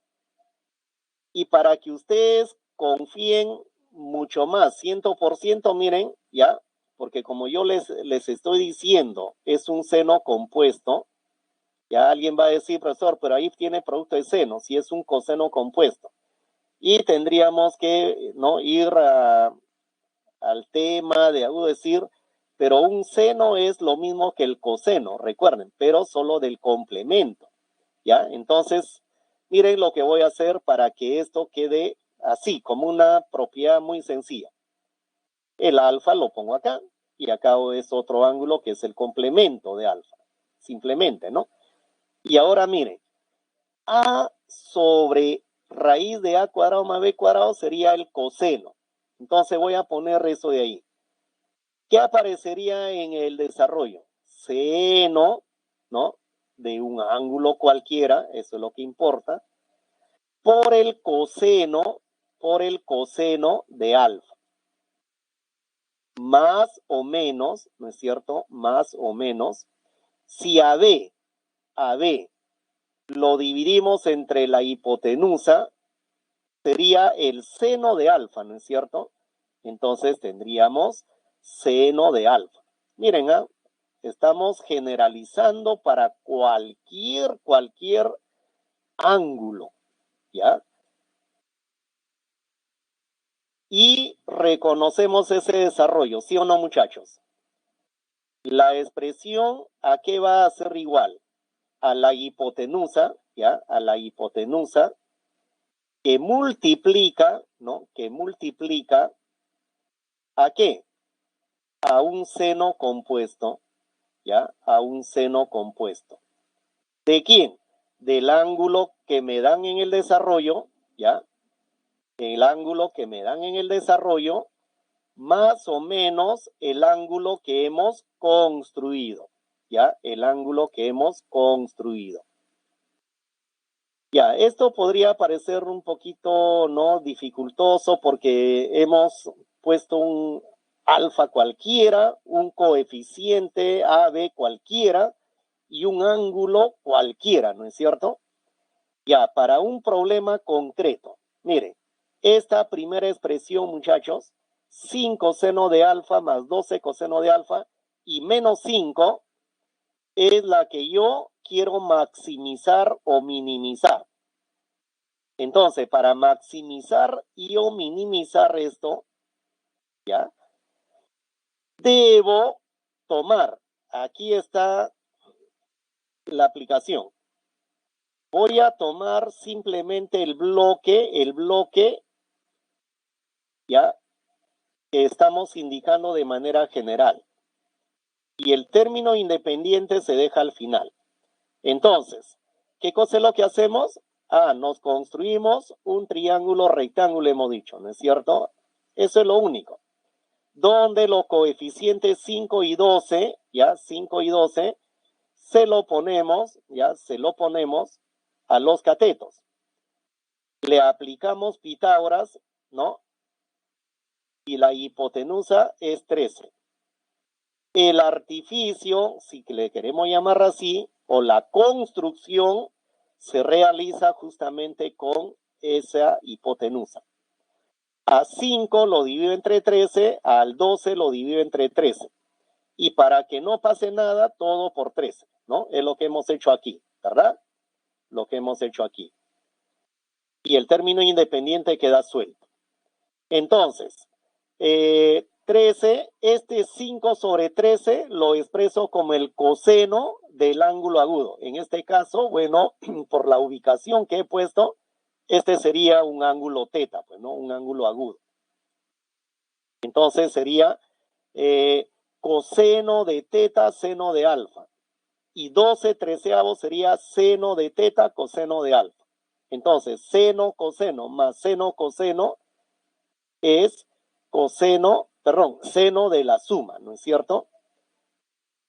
Y para que ustedes confíen mucho más, 100%, miren, ya, porque como yo les estoy diciendo, es un seno compuesto, ya alguien va a decir, profesor, pero ahí tiene producto de seno, si es un coseno compuesto. Y tendríamos que, ¿no?, ir al tema de algo decir, pero un seno es lo mismo que el coseno, recuerden, pero solo del complemento, ¿ya? Entonces, miren lo que voy a hacer para que esto quede así, como una propiedad muy sencilla. El alfa lo pongo acá, y acá es otro ángulo que es el complemento de alfa, simplemente, ¿no? Y ahora miren, a sobre raíz de a cuadrado más b cuadrado sería el coseno. Entonces voy a poner eso de ahí. ¿Qué aparecería en el desarrollo? Seno, ¿no?, de un ángulo cualquiera, eso es lo que importa, por el coseno de alfa. Más o menos, ¿no es cierto? Más o menos, si a B lo dividimos entre la hipotenusa, sería el seno de alfa, ¿no es cierto? Entonces tendríamos seno de alfa. Miren, estamos generalizando para cualquier ángulo, ¿ya? Y reconocemos ese desarrollo, ¿sí o no, muchachos? La expresión, ¿a qué va a ser igual? A la hipotenusa, ¿ya? A la hipotenusa que multiplica, ¿no? Que multiplica, ¿a qué? A un seno compuesto, ¿ya? A un seno compuesto. ¿De quién? Del ángulo que me dan en el desarrollo, ¿ya? El ángulo que me dan en el desarrollo, más o menos el ángulo que hemos construido, ¿ya? El ángulo que hemos construido. Ya, esto podría parecer un poquito, ¿no?, dificultoso porque hemos puesto un alfa cualquiera, un coeficiente AB cualquiera y un ángulo cualquiera, ¿no es cierto? Ya, para un problema concreto. Miren, esta primera expresión, muchachos, 5 seno de alfa más 12 coseno de alfa y menos 5 es la que yo quiero maximizar o minimizar. Entonces, para maximizar y o minimizar esto, ¿ya? Debo tomar, aquí está la aplicación. Voy a tomar simplemente el bloque, ¿ya?, que estamos indicando de manera general. Y el término independiente se deja al final. Entonces, ¿qué cosa es lo que hacemos? Nos construimos un triángulo rectángulo, hemos dicho, ¿no es cierto? Eso es lo único. Donde los coeficientes 5 y 12, ¿ya? 5 y 12, se lo ponemos, ¿ya? Se lo ponemos a los catetos. Le aplicamos Pitágoras, ¿no? Y la hipotenusa es 13. El artificio, si le queremos llamar así, o la construcción, se realiza justamente con esa hipotenusa. A 5 lo divido entre 13, al 12 lo divido entre 13. Y para que no pase nada, todo por 13, ¿no? Es lo que hemos hecho aquí, ¿verdad? Lo que hemos hecho aquí. Y el término independiente queda suelto. Entonces, 13, este 5 sobre 13 lo expreso como el coseno del ángulo agudo. En este caso, bueno, por la ubicación que he puesto, este sería un ángulo teta, pues, ¿no? Un ángulo agudo. Entonces sería coseno de teta, seno de alfa. Y 12 treceavos sería seno de teta, coseno de alfa. Entonces, seno, coseno más seno, coseno es seno de la suma, ¿no es cierto?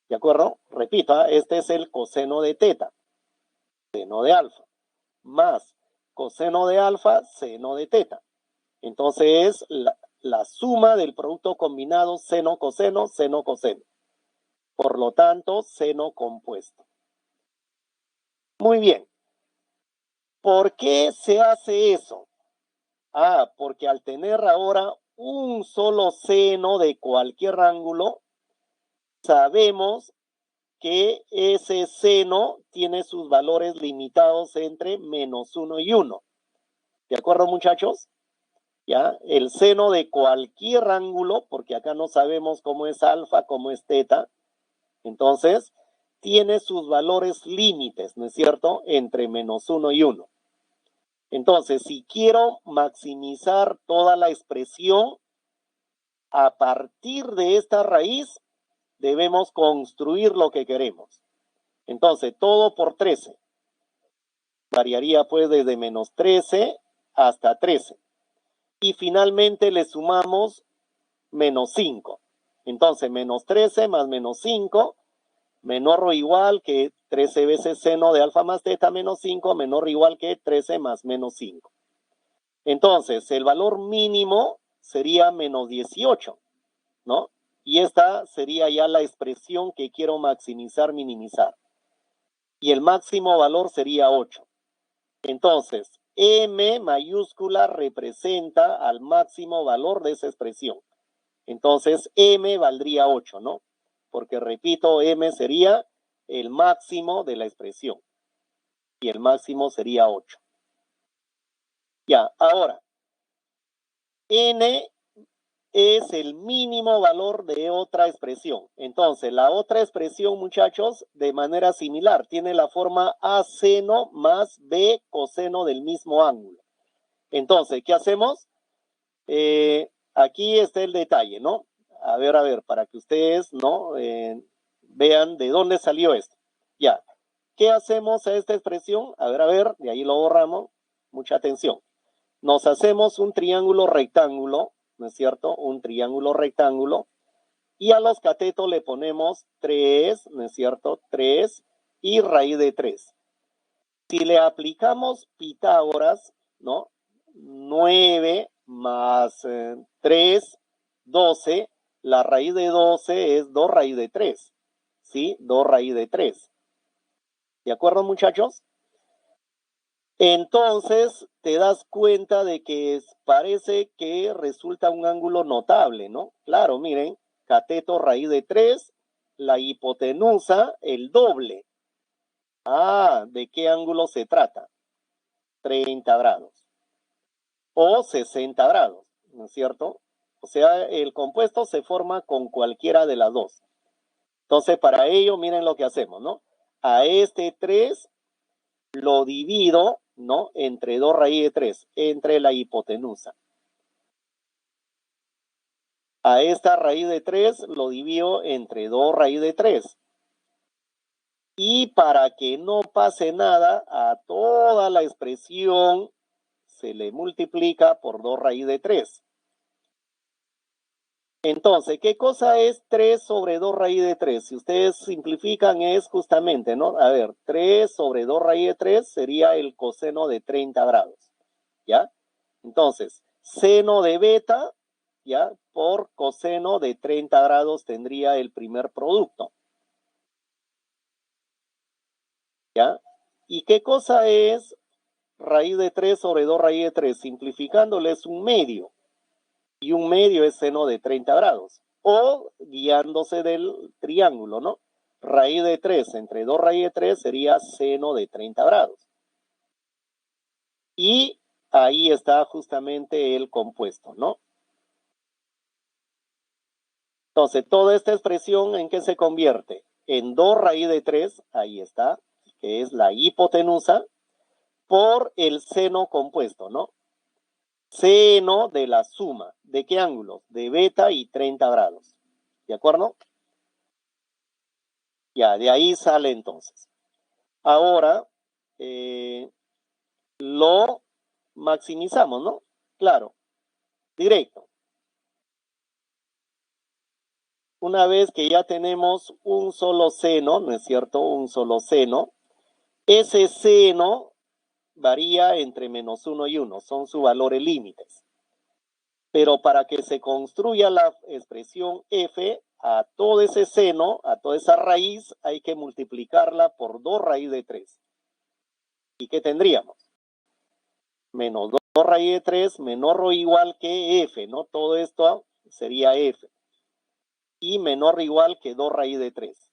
¿De acuerdo? Repito, este es el coseno de teta, seno de alfa, más coseno de alfa, seno de teta. Entonces es la suma del producto combinado seno, coseno, seno, coseno. Por lo tanto, seno compuesto. Muy bien. ¿Por qué se hace eso? Porque al tener ahora un solo seno de cualquier ángulo, sabemos que ese seno tiene sus valores limitados entre -1 y 1. ¿De acuerdo, muchachos? ¿Ya? El seno de cualquier ángulo, porque acá no sabemos cómo es alfa, cómo es teta. Entonces, tiene sus valores límites, ¿no es cierto? Entre -1 y 1. Entonces, si quiero maximizar toda la expresión, a partir de esta raíz, debemos construir lo que queremos. Entonces, todo por 13. Variaría pues desde -13 hasta 13. Y finalmente le sumamos -5. Entonces, -13 más -5, menor o igual que 13 veces seno de alfa más teta menos 5, menor o igual que 13 más -5. Entonces, el valor mínimo sería -18, ¿no? Y esta sería ya la expresión que quiero maximizar, minimizar. Y el máximo valor sería 8. Entonces, M mayúscula representa al máximo valor de esa expresión. Entonces, M valdría 8, ¿no? Porque, repito, M sería el máximo de la expresión. Y el máximo sería 8. Ya, ahora, N es el mínimo valor de otra expresión. Entonces, la otra expresión, muchachos, de manera similar, tiene la forma A seno más B coseno del mismo ángulo. Entonces, ¿qué hacemos? Aquí está el detalle, ¿no? A ver, para que ustedes, ¿no? Vean de dónde salió esto. Ya. ¿Qué hacemos a esta expresión? A ver, de ahí lo borramos. Mucha atención. Nos hacemos un triángulo rectángulo, ¿no es cierto? Un triángulo rectángulo. Y a los catetos le ponemos 3, ¿no es cierto? 3 y raíz de 3. Si le aplicamos Pitágoras, ¿no? 9 más 3, 12. La raíz de 12 es 2 raíz de 3. ¿Sí? 2 raíz de 3. ¿De acuerdo, muchachos? Entonces te das cuenta de que parece que resulta un ángulo notable, ¿no? Claro, miren, cateto raíz de 3, la hipotenusa el doble. Ah, ¿de qué ángulo se trata? 30 grados o 60 grados, ¿no es cierto? O sea, el compuesto se forma con cualquiera de las dos. Entonces, para ello, miren lo que hacemos, ¿no? A este 3 lo divido, ¿no? Entre 2 raíz de 3, entre la hipotenusa. A esta raíz de 3 lo divido entre 2 raíz de 3. Y para que no pase nada, a toda la expresión se le multiplica por 2 raíz de 3. Entonces, ¿qué cosa es 3 sobre 2 raíz de 3? Si ustedes simplifican es justamente, ¿no? A ver, 3 sobre 2 raíz de 3 sería el coseno de 30 grados, ¿ya? Entonces, seno de beta, ¿ya? Por coseno de 30 grados tendría el primer producto, ¿ya? ¿Y qué cosa es raíz de 3 sobre 2 raíz de 3? Simplificándole es un medio. Y un medio es seno de 30 grados. O guiándose del triángulo, ¿no? Raíz de 3 entre 2 raíz de 3 sería seno de 30 grados. Y ahí está justamente el compuesto, ¿no? Entonces, toda esta expresión, ¿en qué se convierte? En 2 raíz de 3, ahí está, que es la hipotenusa, por el seno compuesto, ¿no? Seno de la suma. ¿De qué ángulos? De beta y 30 grados. ¿De acuerdo? Ya, de ahí sale entonces. Ahora lo maximizamos, ¿no? Claro, directo. Una vez que ya tenemos un solo seno, ¿no es cierto? Un solo seno. Ese seno varía entre -1 y 1, son sus valores límites. Pero para que se construya la expresión f, a todo ese seno, a toda esa raíz, hay que multiplicarla por 2 raíz de 3. ¿Y qué tendríamos? Menos 2 raíz de 3 menor o igual que f, ¿no? Todo esto sería f. Y menor o igual que 2 raíz de 3.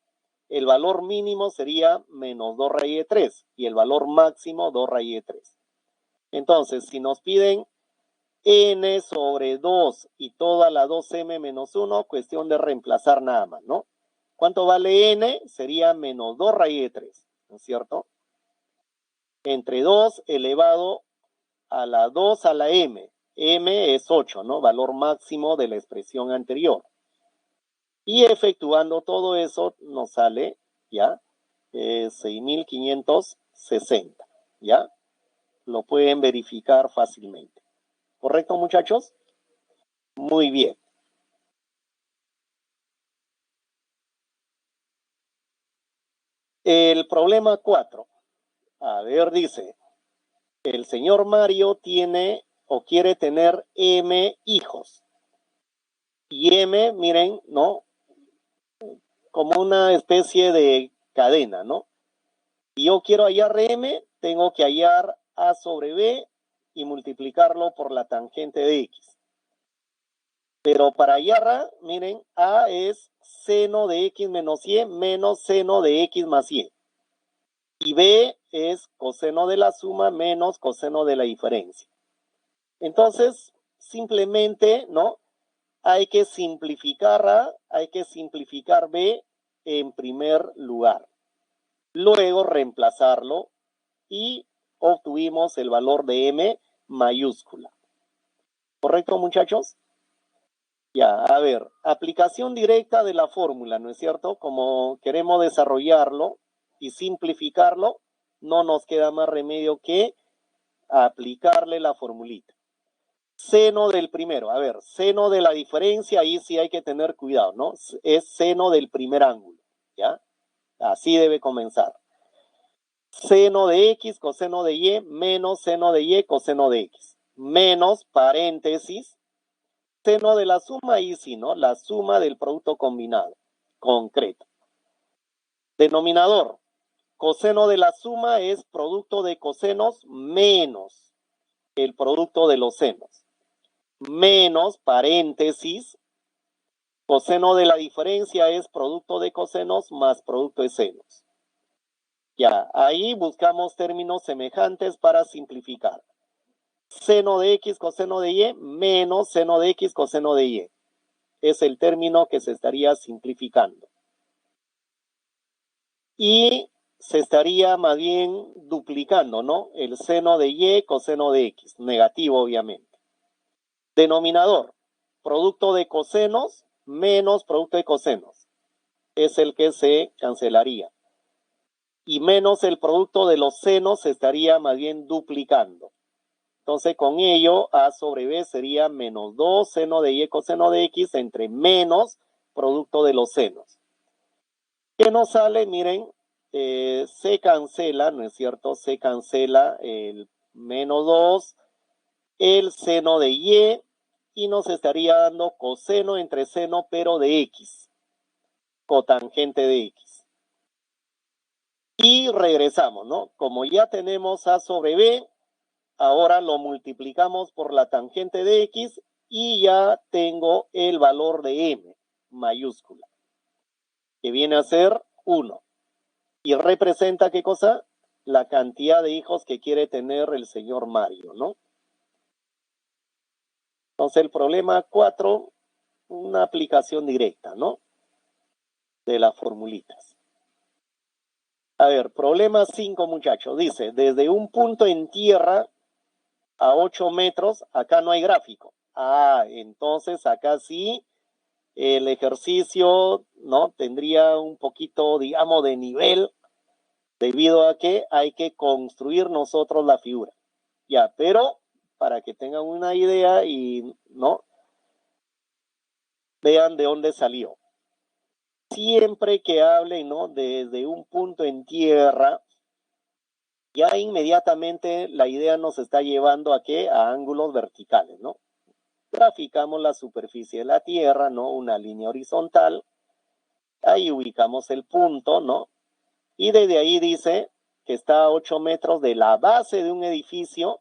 El valor mínimo sería menos 2 raíz de 3 y el valor máximo 2 raíz de 3. Entonces, si nos piden n sobre 2 y toda la 2m menos 1, cuestión de reemplazar nada más, ¿no? ¿Cuánto vale n? Sería menos 2 raíz de 3, ¿no es cierto? Entre 2 elevado a la 2 a la m. M es 8, ¿no? Valor máximo de la expresión anterior. Y efectuando todo eso nos sale, ¿ya? 6.560, ¿ya? Lo pueden verificar fácilmente. ¿Correcto, muchachos? Muy bien. El problema 4. A ver, dice, el señor Mario tiene o quiere tener M hijos. Y M, miren, ¿no? Como una especie de cadena, ¿no? Y yo quiero hallar M, tengo que hallar A sobre B y multiplicarlo por la tangente de X. Pero para hallar A, miren, A es seno de X menos Y menos seno de X más Y. Y B es coseno de la suma menos coseno de la diferencia. Entonces, simplemente, ¿no? Hay que simplificar A, hay que simplificar B en primer lugar. Luego reemplazarlo y obtuvimos el valor de M mayúscula. ¿Correcto, muchachos? Ya, a ver, aplicación directa de la fórmula, ¿no es cierto? Como queremos desarrollarlo y simplificarlo, no nos queda más remedio que aplicarle la formulita. Seno del primero, a ver, seno de la diferencia, ahí sí hay que tener cuidado, ¿no? Es seno del primer ángulo, ¿ya? Así debe comenzar. Seno de X, coseno de Y, menos seno de Y, coseno de X. Menos, paréntesis, seno de la suma, y sí, ¿no? La suma del producto combinado, concreto. Denominador, coseno de la suma es producto de cosenos menos el producto de los senos. Menos, paréntesis, coseno de la diferencia es producto de cosenos más producto de senos. Ya, ahí buscamos términos semejantes para simplificar. Seno de X coseno de Y menos seno de X coseno de Y. Es el término que se estaría simplificando. Y se estaría más bien duplicando, ¿no? El seno de Y coseno de X, negativo obviamente. Denominador, producto de cosenos menos producto de cosenos. Es el que se cancelaría. Y menos el producto de los senos se estaría más bien duplicando. Entonces, con ello, A sobre B sería menos 2 seno de Y coseno de X entre menos producto de los senos. ¿Qué nos sale? Miren, se cancela, ¿no es cierto? Se cancela el menos 2, el seno de Y nos estaría dando coseno entre seno, pero de X, cotangente de X. Y regresamos, ¿no? Como ya tenemos A sobre B, ahora lo multiplicamos por la tangente de X y ya tengo el valor de M mayúscula, que viene a ser 1. Y representa, ¿qué cosa? La cantidad de hijos que quiere tener el señor Mario, ¿no? Entonces el problema 4, una aplicación directa, ¿no? De las formulitas. A ver, problema 5, muchachos. Dice, desde un punto en tierra a 8 metros, acá no hay gráfico. Ah, entonces acá sí el ejercicio, ¿no? Tendría un poquito, digamos, de nivel, debido a que hay que construir nosotros la figura. Ya, pero para que tengan una idea y, ¿no? Vean de dónde salió. Siempre que hablen, ¿no? Desde un punto en tierra, ya inmediatamente la idea nos está llevando a qué? A ángulos verticales, ¿no? Graficamos la superficie de la Tierra, ¿no? Una línea horizontal. Ahí ubicamos el punto, ¿no? Y desde ahí dice que está a 8 metros de la base de un edificio,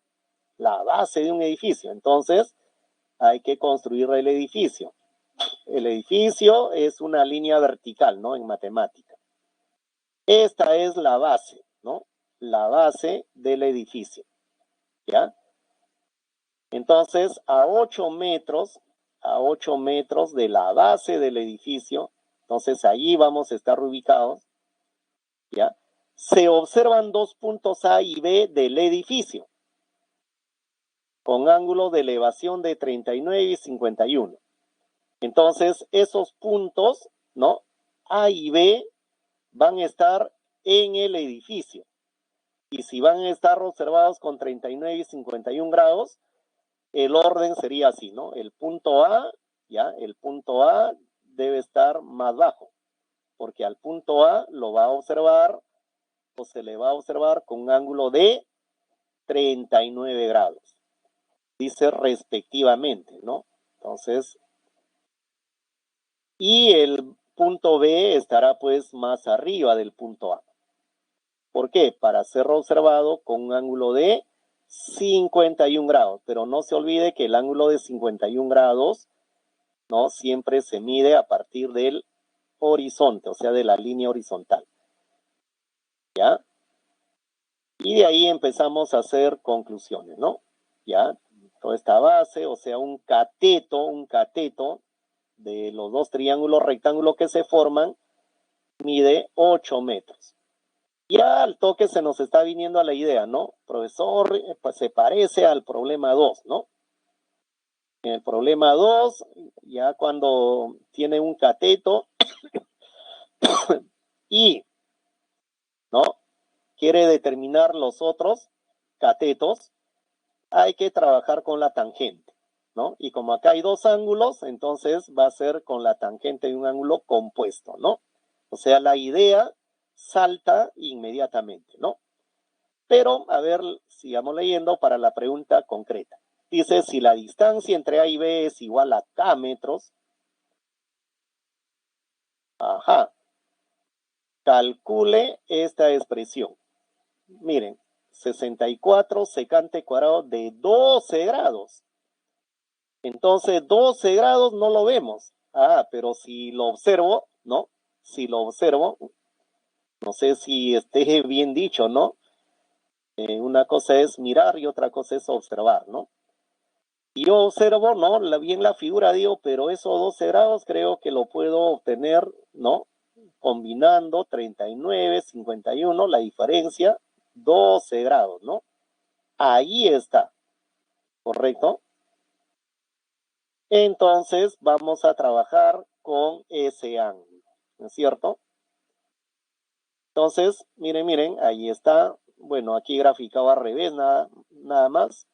la base de un edificio. Entonces, hay que construir el edificio. El edificio es una línea vertical, ¿no? En matemática. Esta es la base, ¿no? La base del edificio, ¿ya? Entonces, a 8 metros de la base del edificio, entonces allí vamos a estar ubicados, ¿ya? Se observan dos puntos A y B del edificio, con ángulo de elevación de 39 y 51. Entonces, esos puntos, ¿no? A y B van a estar en el edificio. Y si van a estar observados con 39 y 51 grados, el orden sería así, ¿no? El punto A, ¿ya? El punto A debe estar más bajo, porque al punto A lo va a observar, o se le va a observar con un ángulo de 39 grados. Dice respectivamente, ¿no? Entonces, y el punto B estará pues más arriba del punto A. ¿Por qué? Para ser observado con un ángulo de 51 grados, pero no se olvide que el ángulo de 51 grados, ¿no? Siempre se mide a partir del horizonte, o sea, de la línea horizontal. ¿Ya? Y de ahí empezamos a hacer conclusiones, ¿no? ¿Ya? Toda esta base, o sea, un cateto de los dos triángulos rectángulos que se forman, mide 8 metros. Ya al toque se nos está viniendo a la idea, ¿no? Profesor, pues se parece al problema 2, ¿no? En el problema 2, ya cuando tiene un cateto y, ¿no? Quiere determinar los otros catetos, hay que trabajar con la tangente, ¿no? Y como acá hay dos ángulos, entonces va a ser con la tangente de un ángulo compuesto, ¿no? O sea, la idea salta inmediatamente, ¿no? Pero, a ver, sigamos leyendo para la pregunta concreta. Dice, si la distancia entre A y B es igual a K metros, calcule esta expresión. Miren, 64 secante cuadrado de 12 grados. Entonces, 12 grados no lo vemos. Pero si lo observo, ¿no? Si lo observo, no sé si esté bien dicho, ¿no? Una cosa es mirar y otra cosa es observar, ¿no? Y yo observo, ¿no? Bien la figura, digo, pero esos 12 grados creo que lo puedo obtener, ¿no? Combinando 39, 51, la diferencia, 12 grados, ¿no? Ahí está, ¿correcto? Entonces vamos a trabajar con ese ángulo, ¿no es cierto? Entonces, miren, ahí está. Bueno, aquí graficado al revés, nada más.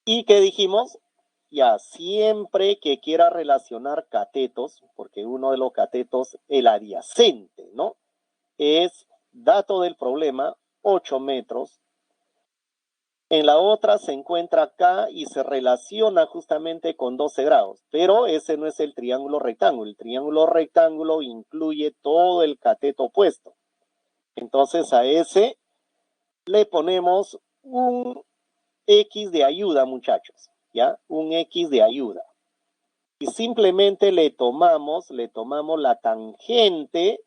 ¿Y qué dijimos? Ya, siempre que quiera relacionar catetos, porque uno de los catetos, el adyacente, ¿no? Es dato del problema, 8 metros. En la otra se encuentra acá y se relaciona justamente con 12 grados, pero ese no es el triángulo rectángulo. El triángulo rectángulo incluye todo el cateto opuesto. Entonces a ese le ponemos un X de ayuda, muchachos, ¿ya? Un X de ayuda. Y simplemente le tomamos la tangente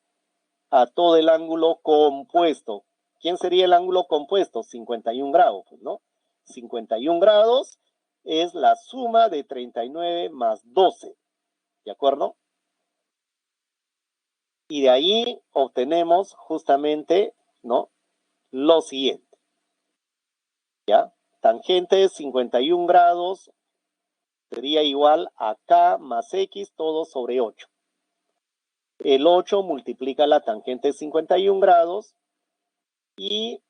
a todo el ángulo compuesto. ¿Quién sería el ángulo compuesto? 51 grados, ¿no? 51 grados es la suma de 39 más 12, ¿de acuerdo? Y de ahí obtenemos justamente, ¿no? Lo siguiente, ¿ya? Tangente 51 grados sería igual a K más X todo sobre 8. El 8 multiplica la tangente 51 grados y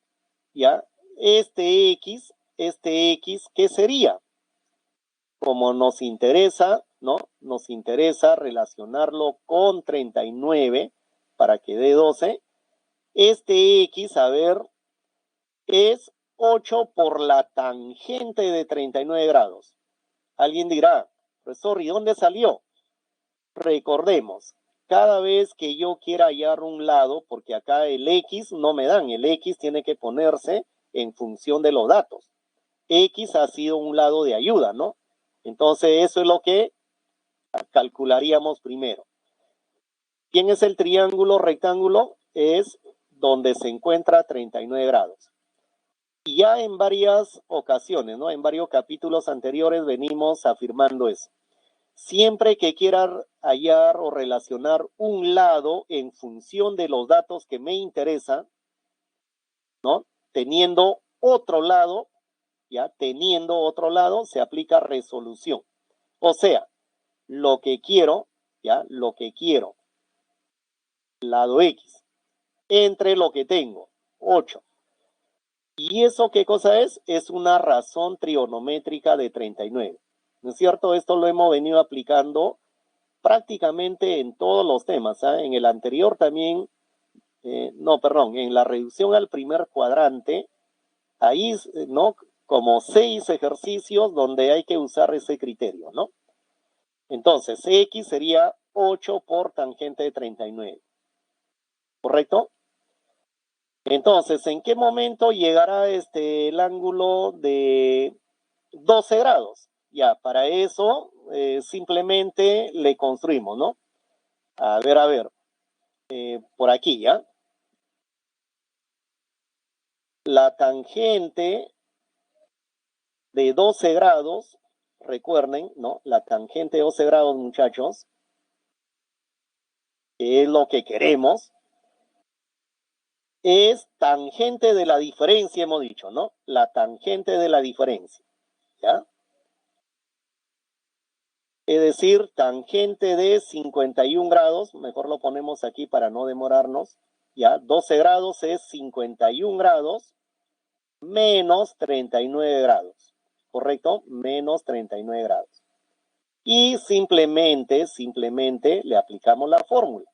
ya este X, ¿qué sería? Como nos interesa, ¿no? Nos interesa relacionarlo con 39 para que dé 12. Este X, a ver, es 8 por la tangente de 39 grados. Alguien dirá, profesor, ¿y dónde salió? Recordemos, cada vez que yo quiera hallar un lado, porque acá el X no me dan, el X tiene que ponerse en función de los datos. X ha sido un lado de ayuda, ¿no? Entonces eso es lo que calcularíamos primero. ¿Quién es el triángulo rectángulo? Es donde se encuentra 39 grados. Y ya en varias ocasiones, ¿no? En varios capítulos anteriores venimos afirmando eso. Siempre que quiera hallar o relacionar un lado en función de los datos que me interesan, ¿no? Teniendo otro lado, ya teniendo otro lado, se aplica resolución. O sea, lo que quiero, ya, lo que quiero, lado X, entre lo que tengo, 8. ¿Y eso qué cosa es? Es una razón trigonométrica de 39. ¿No es cierto? Esto lo hemos venido aplicando prácticamente en todos los temas. ¿Eh? En el anterior también, en la reducción al primer cuadrante, ahí, ¿no? Como 6 ejercicios donde hay que usar ese criterio, ¿no? Entonces, X sería 8 por tangente de 39. ¿Correcto? Entonces, ¿en qué momento llegará el ángulo de 12 grados? Ya, para eso simplemente le construimos, ¿no? A ver, por aquí, ¿ya? La tangente de 12 grados, recuerden, ¿no? La tangente de 12 grados, muchachos, que es lo que queremos, es tangente de la diferencia, hemos dicho, ¿no? La tangente de la diferencia, ¿ya? Es decir, tangente de 51 grados, mejor lo ponemos aquí para no demorarnos, ¿ya? 12 grados es 51 grados menos 39 grados, ¿correcto? Menos 39 grados. Y simplemente le aplicamos la fórmula.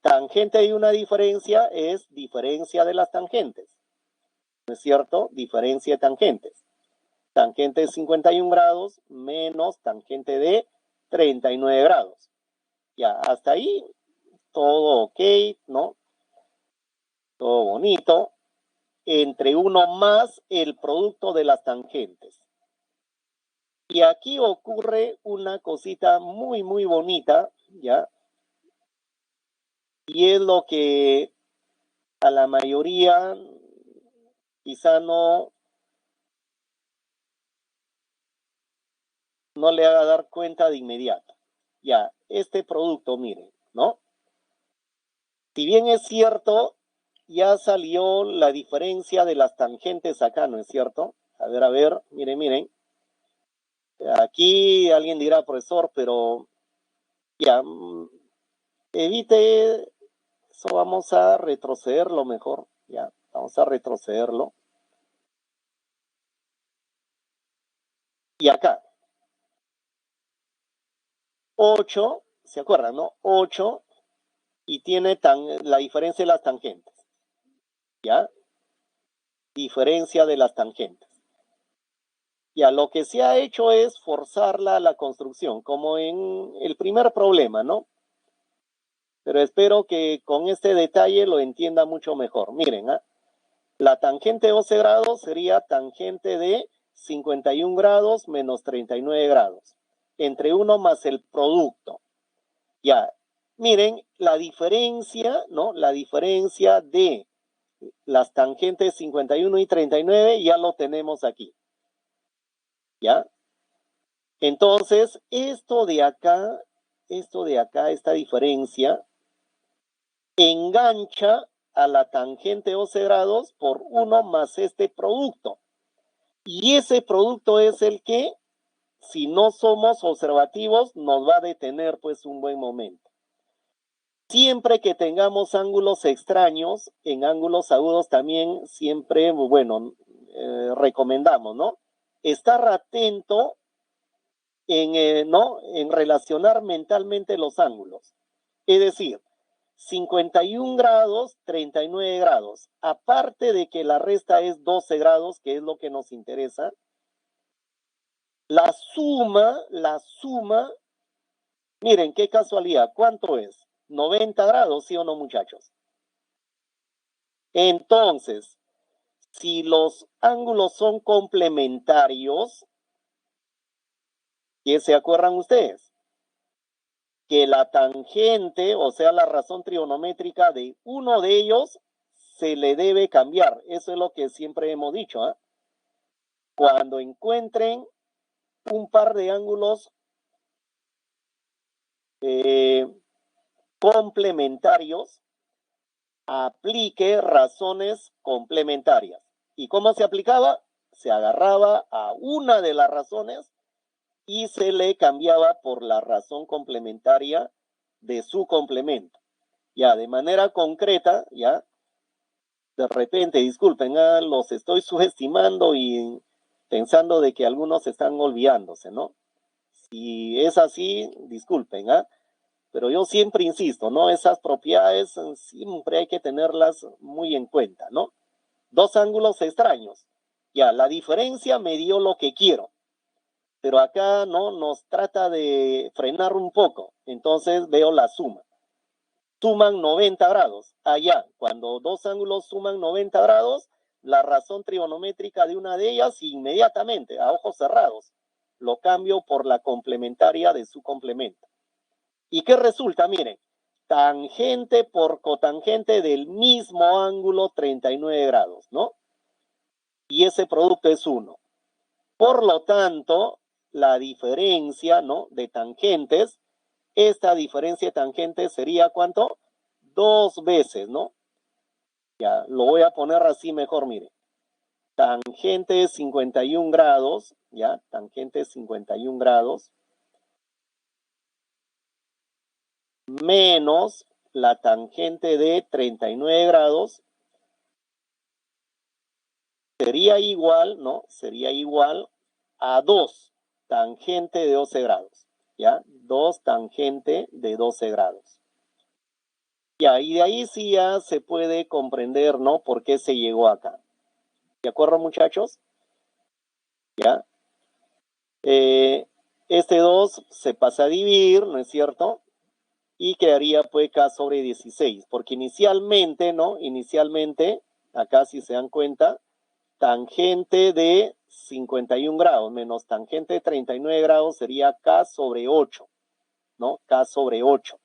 Tangente de una diferencia es diferencia de las tangentes, ¿no es cierto? Diferencia de tangentes. Tangente de 51 grados menos tangente de 39 grados. Ya, hasta ahí todo ok, ¿no? Todo bonito. Entre uno más el producto de las tangentes. Y aquí ocurre una cosita muy, muy bonita, ¿ya? Y es lo que a la mayoría quizá no le haga dar cuenta de inmediato. Ya, este producto, miren, ¿no? Si bien es cierto, ya salió la diferencia de las tangentes acá, ¿no es cierto? A ver, miren. Aquí alguien dirá, profesor, pero ya, evite eso, vamos a retrocederlo mejor, ya, vamos a retrocederlo. Y acá, 8, ¿se acuerdan, no? 8 y tiene la diferencia de las tangentes, ¿ya? Diferencia de las tangentes. Ya, lo que se ha hecho es forzarla a la construcción, como en el primer problema, ¿no? Pero espero que con este detalle lo entienda mucho mejor. Miren, ¿eh? La tangente de 12 grados sería tangente de 51 grados menos 39 grados. Entre uno más el producto. Ya, miren, la diferencia, ¿no? La diferencia de las tangentes 51 y 39 ya lo tenemos aquí. ¿Ya? Entonces, esta diferencia, engancha a la tangente 12 grados por 1 más este producto. Y ese producto es el que, si no somos observativos, nos va a detener pues un buen momento. Siempre que tengamos ángulos extraños, en ángulos agudos también siempre, bueno, recomendamos, ¿no? Estar atento ¿no? En relacionar mentalmente los ángulos. Es decir, 51 grados, 39 grados. Aparte de que la resta es 12 grados, que es lo que nos interesa, la suma, miren qué casualidad, ¿cuánto es? 90 grados, ¿sí o no, muchachos? Entonces, si los ángulos son complementarios, ¿qué se acuerdan ustedes? Que la tangente, o sea, la razón trigonométrica de uno de ellos, se le debe cambiar. Eso es lo que siempre hemos dicho, ¿eh? Cuando encuentren un par de ángulos complementarios, aplique razones complementarias. ¿Y cómo se aplicaba? Se agarraba a una de las razones y se le cambiaba por la razón complementaria de su complemento. Ya, de manera concreta, ya, de repente, disculpen, los estoy subestimando y pensando de que algunos están olvidándose, ¿no? Si es así, disculpen, pero yo siempre insisto, ¿no? Esas propiedades siempre hay que tenerlas muy en cuenta, ¿no? Dos ángulos extraños. Ya, la diferencia me dio lo que quiero, pero acá, ¿no? Nos trata de frenar un poco. Entonces veo la suma. Suman 90 grados. Allá, cuando dos ángulos suman 90 grados, la razón trigonométrica de una de ellas inmediatamente, a ojos cerrados, lo cambio por la complementaria de su complemento. ¿Y qué resulta? Miren, tangente por cotangente del mismo ángulo 39 grados, ¿no? Y ese producto es 1. Por lo tanto, la diferencia, ¿no? De tangentes, esta diferencia de tangentes sería ¿cuánto? 2 veces, ¿no? Ya, lo voy a poner así mejor, mire. Tangente 51 grados, ya, tangente 51 grados, menos la tangente de 39 grados, sería igual, ¿no? Sería igual a 2 tangente de 12 grados, ¿ya? 2 tangente de 12 grados. Ya, y de ahí sí ya se puede comprender, ¿no? Por qué se llegó acá. ¿De acuerdo, muchachos? ¿Ya? Este 2 se pasa a dividir, ¿no es cierto? Y quedaría pues K sobre 16, porque inicialmente, ¿no? Inicialmente, acá si se dan cuenta, tangente de 51 grados menos tangente de 39 grados sería K sobre 8, ¿no? K sobre 8.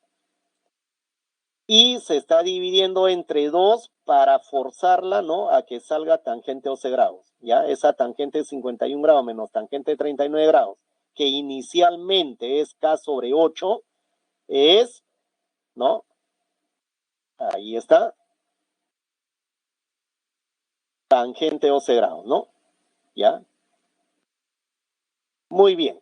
Y se está dividiendo entre 2 para forzarla, ¿no? A que salga tangente 12 grados, ¿ya? Esa tangente de 51 grados menos tangente de 39 grados, que inicialmente es K sobre 8, es, ¿no? Ahí está. Tangente 12 grados, ¿no? ¿Ya? Muy bien.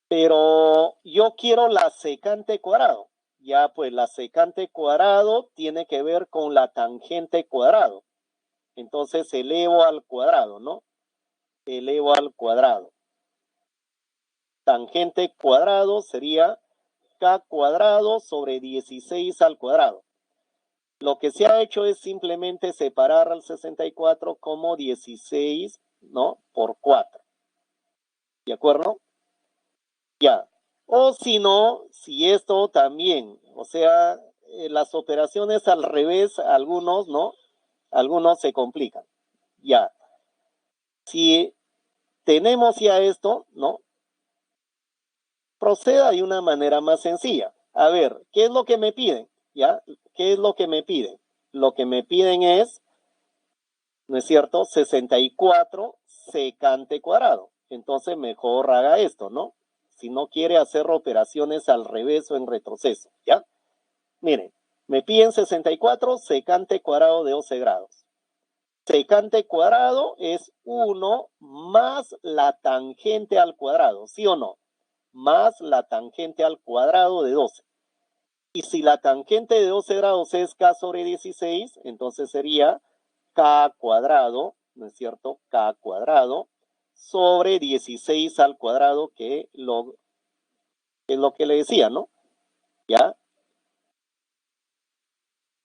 Pero yo quiero la secante cuadrado. Ya, pues la secante cuadrado tiene que ver con la tangente cuadrado. Entonces elevo al cuadrado, ¿no? Elevo al cuadrado. Tangente cuadrado sería K cuadrado sobre 16 al cuadrado. Lo que se ha hecho es simplemente separar al 64 como 16, ¿no? Por 4. ¿De acuerdo? Ya. O si no, si esto también, o sea, las operaciones al revés, algunos, ¿no? Algunos se complican. Ya. Si tenemos ya esto, ¿no? Proceda de una manera más sencilla. A ver, ¿qué es lo que me piden? ¿Ya? ¿Qué es lo que me piden? Lo que me piden es, ¿no es cierto? 64 secante cuadrado. Entonces mejor haga esto, ¿no? Si no quiere hacer operaciones al revés o en retroceso, ¿ya? Miren, me piden 64 secante cuadrado de 12 grados. Secante cuadrado es 1 más la tangente al cuadrado, ¿sí o no? Más la tangente al cuadrado de 12. Y si la tangente de 12 grados es K sobre 16, entonces sería K cuadrado, ¿no es cierto? K cuadrado sobre 16 al cuadrado, que es lo que le decía, ¿no? ¿Ya?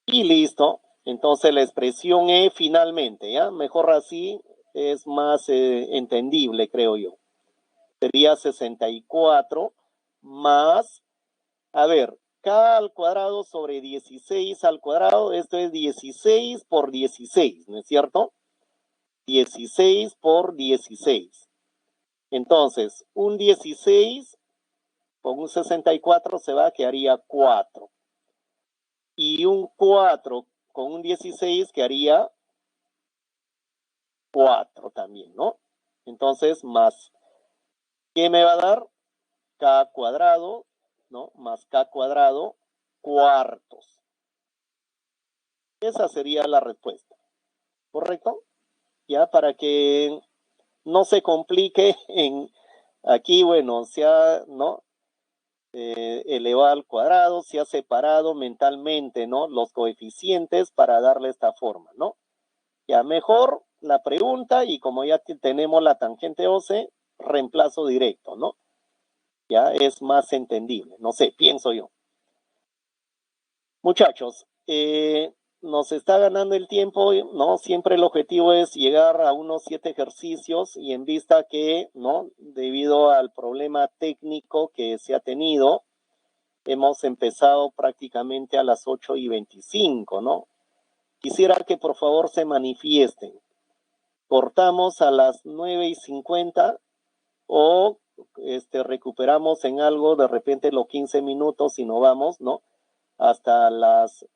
Y listo. Entonces la expresión E finalmente, ¿ya? Mejor así es más entendible, creo yo. Sería 64 más, a ver, K al cuadrado sobre 16 al cuadrado, esto es 16 por 16, ¿no es cierto? 16 por 16. Entonces, un 16 con un 64 se va, quedaría 4. Y un 4 con un 16 que haría 4 también, ¿no? Entonces, más, ¿qué me va a dar? K cuadrado, ¿no? Más K cuadrado cuartos. Esa sería la respuesta, ¿correcto? Ya, para que no se complique en aquí, bueno, se ha, ¿no? Elevado al cuadrado, se ha separado mentalmente, ¿no? Los coeficientes para darle esta forma, ¿no? Ya mejor la pregunta y como ya tenemos la tangente OC, reemplazo directo, ¿no? Ya es más entendible, no sé, pienso yo. Muchachos, nos está ganando el tiempo, ¿no? Siempre el objetivo es llegar a unos 7 ejercicios y en vista que, ¿no? Debido al problema técnico que se ha tenido, hemos empezado prácticamente a las 8:25, ¿no? Quisiera que por favor se manifiesten. Cortamos a las 9:50 o recuperamos en algo de repente los 15 minutos y no vamos, ¿no? Hasta las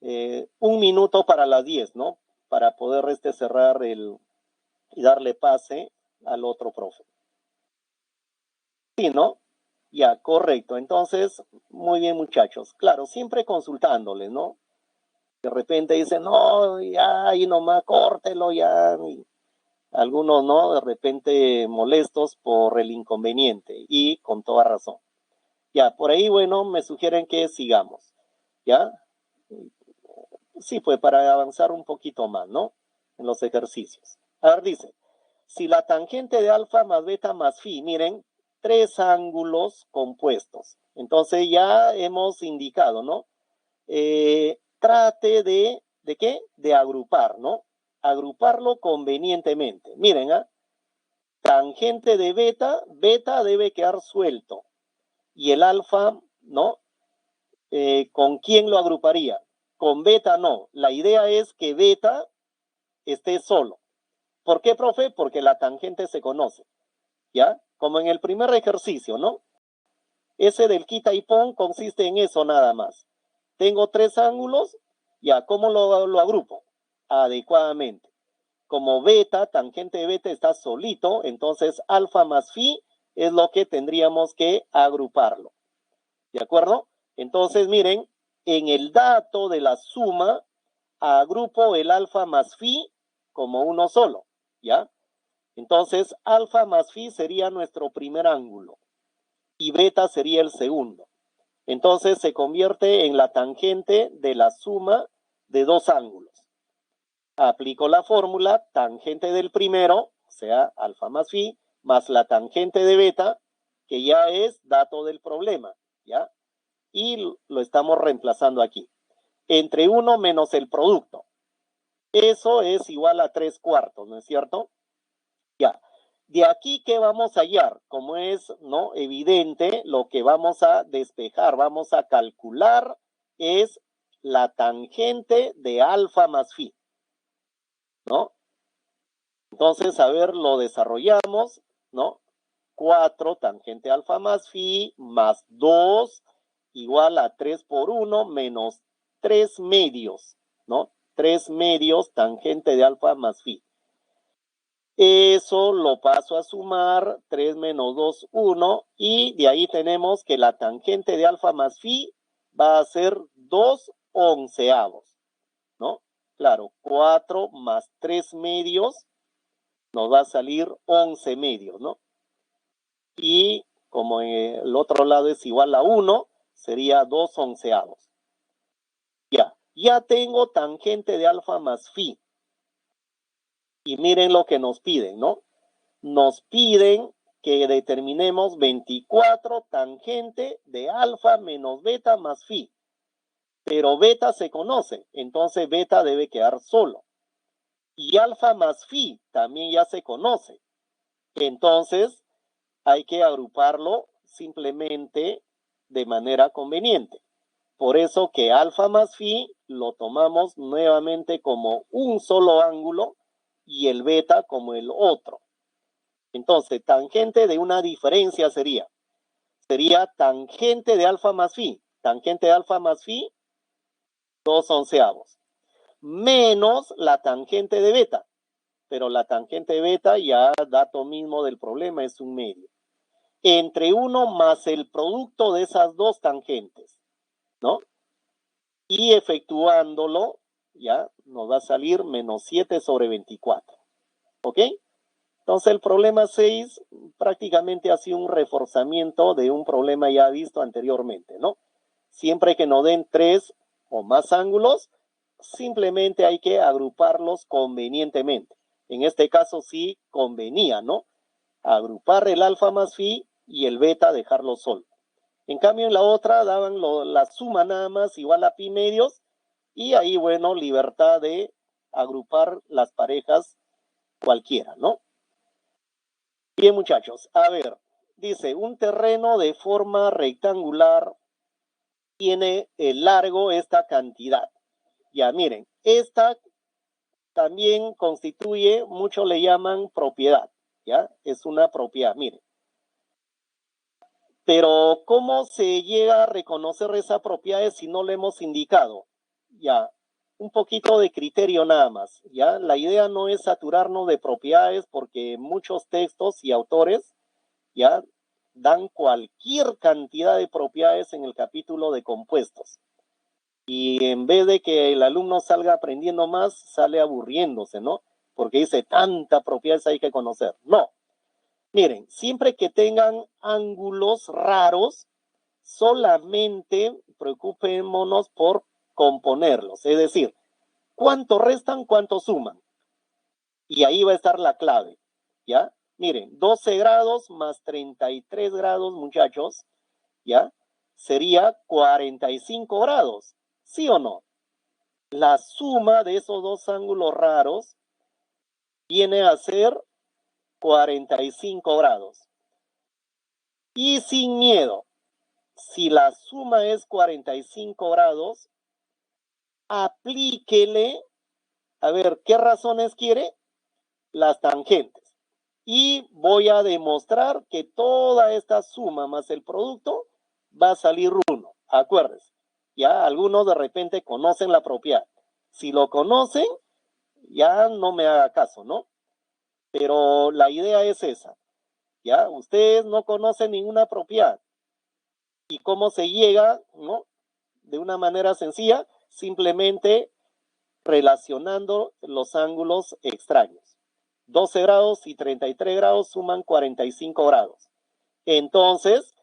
1 minuto para las 10, ¿no? Para poder cerrar y darle pase al otro profe. Sí, ¿no? Ya, correcto. Entonces, muy bien, muchachos. Claro, siempre consultándoles, ¿no? De repente dicen, no, ya, ahí nomás, córtelo, ya. Y algunos, ¿no? De repente molestos por el inconveniente y con toda razón. Ya, por ahí, bueno, me sugieren que sigamos. ¿Ya? Sí, pues para avanzar un poquito más, ¿no? En los ejercicios. A ver, dice, si la tangente de alfa más beta más phi, miren, 3 ángulos compuestos. Entonces ya hemos indicado, ¿no? Trate ¿de qué? De agrupar, ¿no? Agruparlo convenientemente. Miren, ¿ah? Tangente de beta, beta debe quedar suelto. Y el alfa, ¿no? ¿Con quién lo agruparía? Con beta no. La idea es que beta esté solo. ¿Por qué, profe? Porque la tangente se conoce. ¿Ya? Como en el primer ejercicio, ¿no? Ese del quita y pon consiste en eso nada más. Tengo 3 ángulos, ya, ¿cómo lo agrupo? Adecuadamente. Como beta, tangente de beta está solito, entonces alfa más phi es lo que tendríamos que agruparlo. ¿De acuerdo? Entonces, miren, en el dato de la suma, agrupo el alfa más phi como uno solo, ¿ya? Entonces, alfa más phi sería nuestro primer ángulo y beta sería el segundo. Entonces, se convierte en la tangente de la suma de 2 ángulos. Aplico la fórmula tangente del primero, o sea, alfa más phi, más la tangente de beta, que ya es dato del problema, ¿ya? Y lo estamos reemplazando aquí. Entre 1 menos el producto. Eso es igual a 3/4, ¿no es cierto? Ya. De aquí, ¿qué vamos a hallar? Como es, ¿no? Evidente, lo que vamos a despejar, vamos a calcular es la tangente de alfa más phi, ¿no? Entonces, a ver, lo desarrollamos, ¿no? 4 tangente alfa más phi más 2 igual a 3 por 1 menos 3 medios, ¿no? 3 medios tangente de alfa más phi. Eso lo paso a sumar, 3 menos 2, 1, y de ahí tenemos que la tangente de alfa más phi va a ser 2 onceavos, ¿no? Claro, 4 más 3 medios nos va a salir 11 medios, ¿no? Y como en el otro lado es igual a 1, sería 2 onceavos. Ya tengo tangente de alfa más phi. Y miren lo que nos piden, ¿no? Nos piden que determinemos 24 tangente de alfa menos beta más phi. Pero beta se conoce, entonces beta debe quedar solo. Y alfa más phi también ya se conoce. Entonces hay que agruparlo simplemente de manera conveniente. Por eso que alfa más phi lo tomamos nuevamente como un solo ángulo y el beta como el otro. Entonces, tangente de una diferencia sería tangente de alfa más phi. Tangente de alfa más phi, 2 onceavos. menos la tangente de beta. Pero la tangente de beta, ya dato mismo del problema, es un medio. Entre 1 más el producto de esas dos tangentes, ¿no? Y efectuándolo, ya nos va a salir menos 7 sobre 24. ¿Ok? Entonces el problema 6 prácticamente ha sido un reforzamiento de un problema ya visto anteriormente, ¿no? Siempre que nos den 3 o más ángulos, simplemente hay que agruparlos convenientemente. En este caso sí convenía, ¿no? Agrupar el alfa más phi y el beta dejarlo solo. En cambio, en la otra daban la suma nada más igual a pi medios y ahí, bueno, libertad de agrupar las parejas cualquiera, ¿no? Bien, muchachos, a ver, dice, un terreno de forma rectangular tiene el largo esta cantidad. Ya, miren, esta también constituye, muchos le llaman propiedad, ¿ya? Es una propiedad, miren. Pero, ¿cómo se llega a reconocer esa propiedad si no le hemos indicado? Ya, un poquito de criterio nada más, ¿ya? La idea no es saturarnos de propiedades porque muchos textos y autores, ¿ya? Dan cualquier cantidad de propiedades en el capítulo de compuestos. Y en vez de que el alumno salga aprendiendo más, sale aburriéndose, ¿no? Porque dice, tanta propiedades hay que conocer. No. Miren, siempre que tengan ángulos raros, solamente preocupémonos por componerlos. Es decir, cuánto restan, cuánto suman. Y ahí va a estar la clave, ¿ya? Miren, 12 grados más 33 grados, muchachos, ¿ya? Sería 45 grados, ¿sí o no? La suma de esos dos ángulos raros viene a ser 45 grados. Y sin miedo, si la suma es 45 grados, aplíquele, a ver, ¿qué razones quiere? Las tangentes. Y voy a demostrar que toda esta suma más el producto va a salir 1. Acuérdense, ya algunos de repente conocen la propiedad. Si lo conocen, ya no me haga caso, ¿no? Pero la idea es esa, ¿ya? Ustedes no conocen ninguna propiedad. ¿Y cómo se llega, no? De una manera sencilla, simplemente relacionando los ángulos extraños. 12 grados y 33 grados suman 45 grados. Entonces,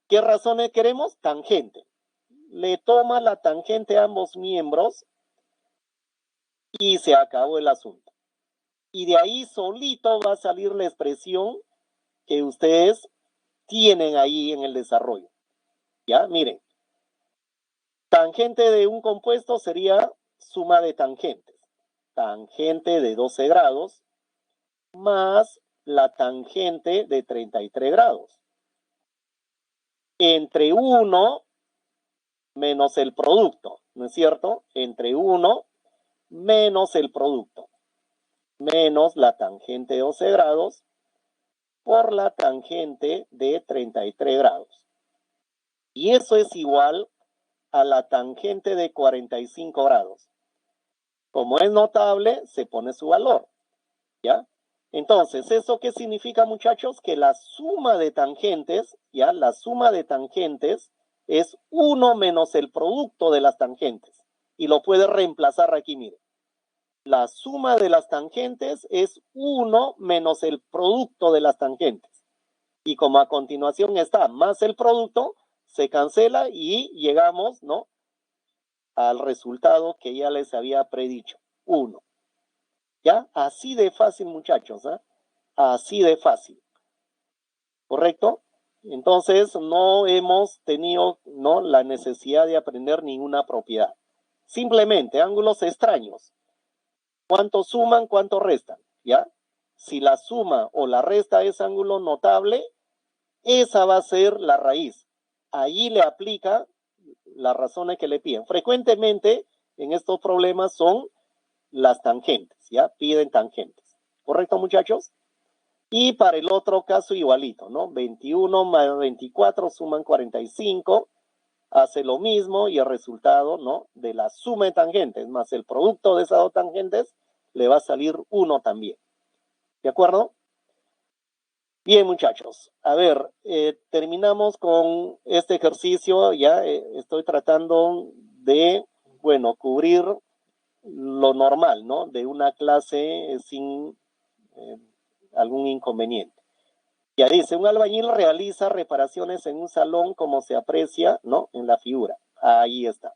¿qué razones queremos? Tangente. Le toma la tangente a ambos miembros y se acabó el asunto. Y de ahí solito va a salir la expresión que ustedes tienen ahí en el desarrollo. Ya, miren. Tangente de un compuesto sería suma de tangentes. Tangente de 12 grados más la tangente de 33 grados. Entre 1 menos el producto, ¿no es cierto? Entre 1 menos el producto, menos la tangente de 12 grados por la tangente de 33 grados. Y eso es igual a la tangente de 45 grados. Como es notable, se pone su valor, ¿ya? Entonces, ¿eso qué significa, muchachos? Que la suma de tangentes, ¿ya? La suma de tangentes es 1 menos el producto de las tangentes. Y lo puede reemplazar aquí, mire. La suma de las tangentes es 1 menos el producto de las tangentes. Y como a continuación está más el producto, se cancela y llegamos, ¿no? Al resultado que ya les había predicho, 1. ¿Ya? Así de fácil, muchachos, ¿eh? Así de fácil. ¿Correcto? Entonces, no hemos tenido, ¿no?, la necesidad de aprender ninguna propiedad. Simplemente, ángulos extraños. ¿Cuánto suman, cuánto restan? ¿Ya? Si la suma o la resta es ángulo notable, esa va a ser la raíz. Allí le aplica las razones que le piden. Frecuentemente, en estos problemas son las tangentes, ¿ya? Piden tangentes. ¿Correcto, muchachos? Y para el otro caso igualito, ¿no? 21 más 24 suman 45. hace lo mismo y el resultado, ¿no?, de la suma de tangentes más el producto de esas dos tangentes le va a salir 1 también. ¿De acuerdo? Bien, muchachos. A ver, terminamos con este ejercicio. Ya estoy tratando de, bueno, cubrir lo normal, ¿no?, de una clase sin algún inconveniente. Ya dice, un albañil realiza reparaciones en un salón como se aprecia, ¿no?, en la figura. Ahí está.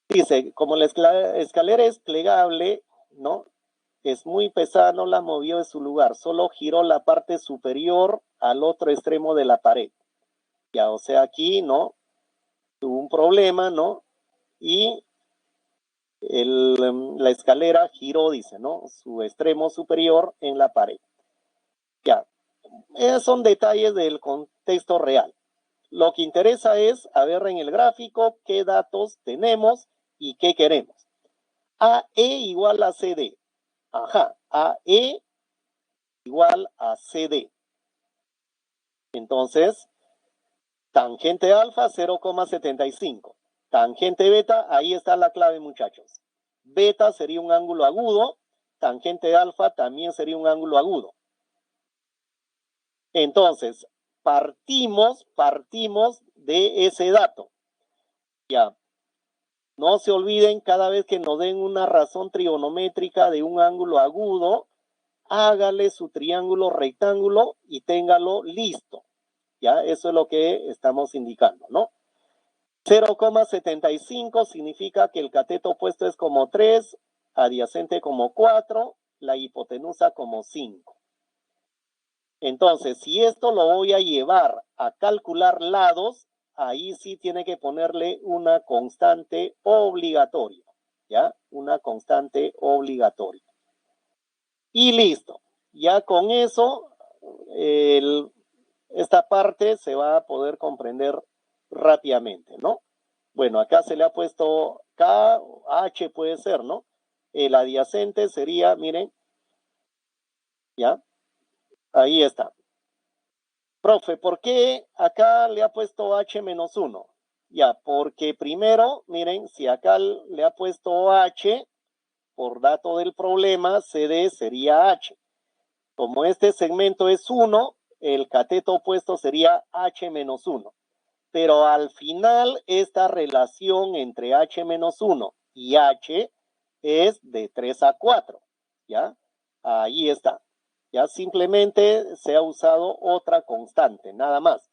Dice, como la escalera es plegable, ¿no?, es muy pesada, no la movió de su lugar, solo giró la parte superior al otro extremo de la pared. Ya, o sea, aquí, ¿no?, tuvo un problema, ¿no?, y la escalera giró, dice, ¿no?, su extremo superior en la pared. Ya, son detalles del contexto real. Lo que interesa es, a ver en el gráfico, qué datos tenemos y qué queremos. AE igual a CD. Ajá, AE igual a CD. Entonces, tangente alfa 0,75. Tangente beta, ahí está la clave, muchachos. Beta sería un ángulo agudo, tangente alfa también sería un ángulo agudo. Entonces, partimos de ese dato. Ya. No se olviden, cada vez que nos den una razón trigonométrica de un ángulo agudo, hágale su triángulo rectángulo y téngalo listo. Ya, eso es lo que estamos indicando, ¿no? 0,75 significa que el cateto opuesto es como 3, adyacente como 4, la hipotenusa como 5. Entonces, si esto lo voy a llevar a calcular lados, ahí sí tiene que ponerle una constante obligatoria, ¿ya? Una constante obligatoria. Y listo. Ya con eso, esta parte se va a poder comprender rápidamente, ¿no? Bueno, acá se le ha puesto K, H puede ser, ¿no? El adyacente sería, miren, ¿ya? Ahí está. Profe, ¿por qué acá le ha puesto H menos 1? Ya, porque primero, miren, si acá le ha puesto H, por dato del problema, CD sería H. Como este segmento es 1, el cateto opuesto sería H menos 1. Pero al final, esta relación entre H menos 1 y H es de 3 a 4, ¿ya? Ahí está. Ya simplemente se ha usado otra constante, nada más.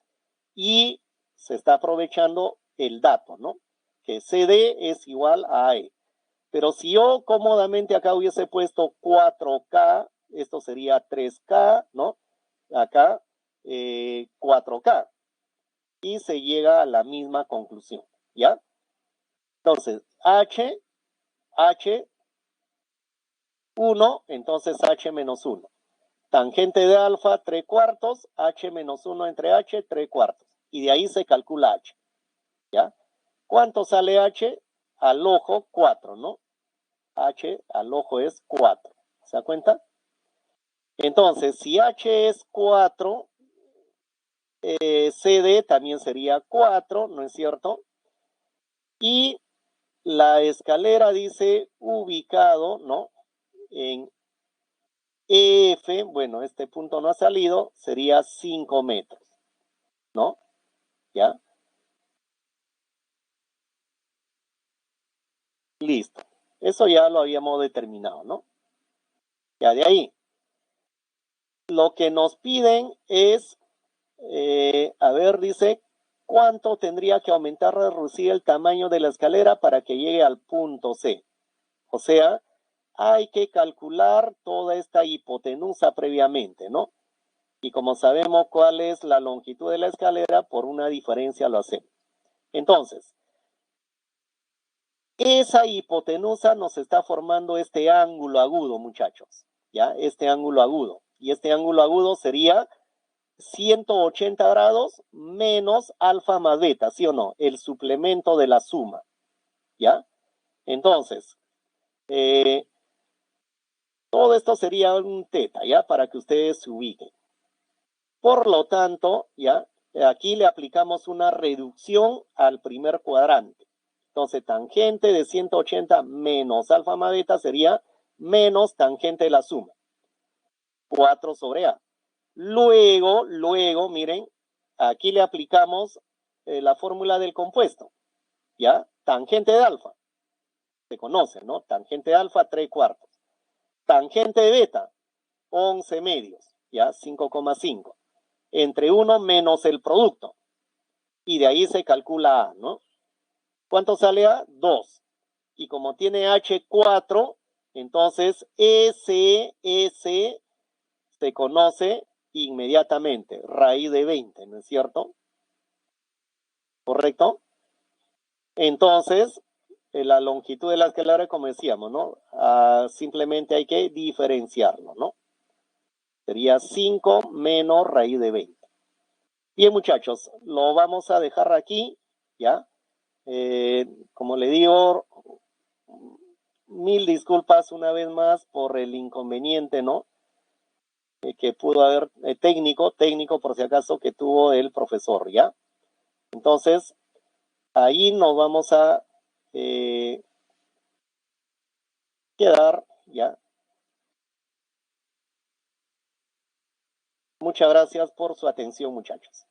Y se está aprovechando el dato, ¿no?, que CD es igual a AE. Pero si yo cómodamente acá hubiese puesto 4K, esto sería 3K, ¿no? Acá 4K. Y se llega a la misma conclusión, ¿ya? Entonces, H, 1, entonces H menos 1. Tangente de alfa, 3/4, H menos 1 entre H, 3/4. Y de ahí se calcula H, ¿ya? ¿Cuánto sale H? Al ojo, 4, ¿no? H al ojo es 4. ¿Se da cuenta? Entonces, si H es 4, CD también sería 4, ¿no es cierto? Y la escalera dice ubicado, ¿no?, en EF, bueno, este punto no ha salido, sería 5 metros, ¿no? ¿Ya? Listo. Eso ya lo habíamos determinado, ¿no? Ya de ahí. Lo que nos piden es, a ver, dice, ¿cuánto tendría que aumentar o reducir el tamaño de la escalera para que llegue al punto C? O sea, hay que calcular toda esta hipotenusa previamente, ¿no? Y como sabemos cuál es la longitud de la escalera, por una diferencia lo hacemos. Entonces, esa hipotenusa nos está formando este ángulo agudo, muchachos, ¿ya? Este ángulo agudo. Y este ángulo agudo sería 180 grados menos alfa más beta, ¿sí o no? El suplemento de la suma, ¿ya? Entonces, todo esto sería un teta, ¿ya? Para que ustedes se ubiquen. Por lo tanto, ¿ya? Aquí le aplicamos una reducción al primer cuadrante. Entonces, tangente de 180 menos alfa más beta sería menos tangente de la suma. 4 sobre A. Luego, miren, aquí le aplicamos la fórmula del compuesto. ¿Ya? Tangente de alfa. Se conoce, ¿no? Tangente de alfa, 3/4. Tangente de beta, 11 medios. ¿Ya? 5,5. Entre 1 menos el producto. Y de ahí se calcula A, ¿no? ¿Cuánto sale A? 2. Y como tiene H4, entonces S se conoce inmediatamente, raíz de 20, ¿no es cierto? ¿Correcto? Entonces, la longitud de la escalara, como decíamos, ¿no? Simplemente hay que diferenciarlo, ¿no? Sería 5 menos raíz de 20. Bien, muchachos, lo vamos a dejar aquí, ¿ya? Como le digo, mil disculpas una vez más por el inconveniente, ¿no? Que pudo haber, técnico por si acaso, que tuvo el profesor, ¿ya? Entonces, ahí nos vamos a quedar, ¿ya? Muchas gracias por su atención, muchachos.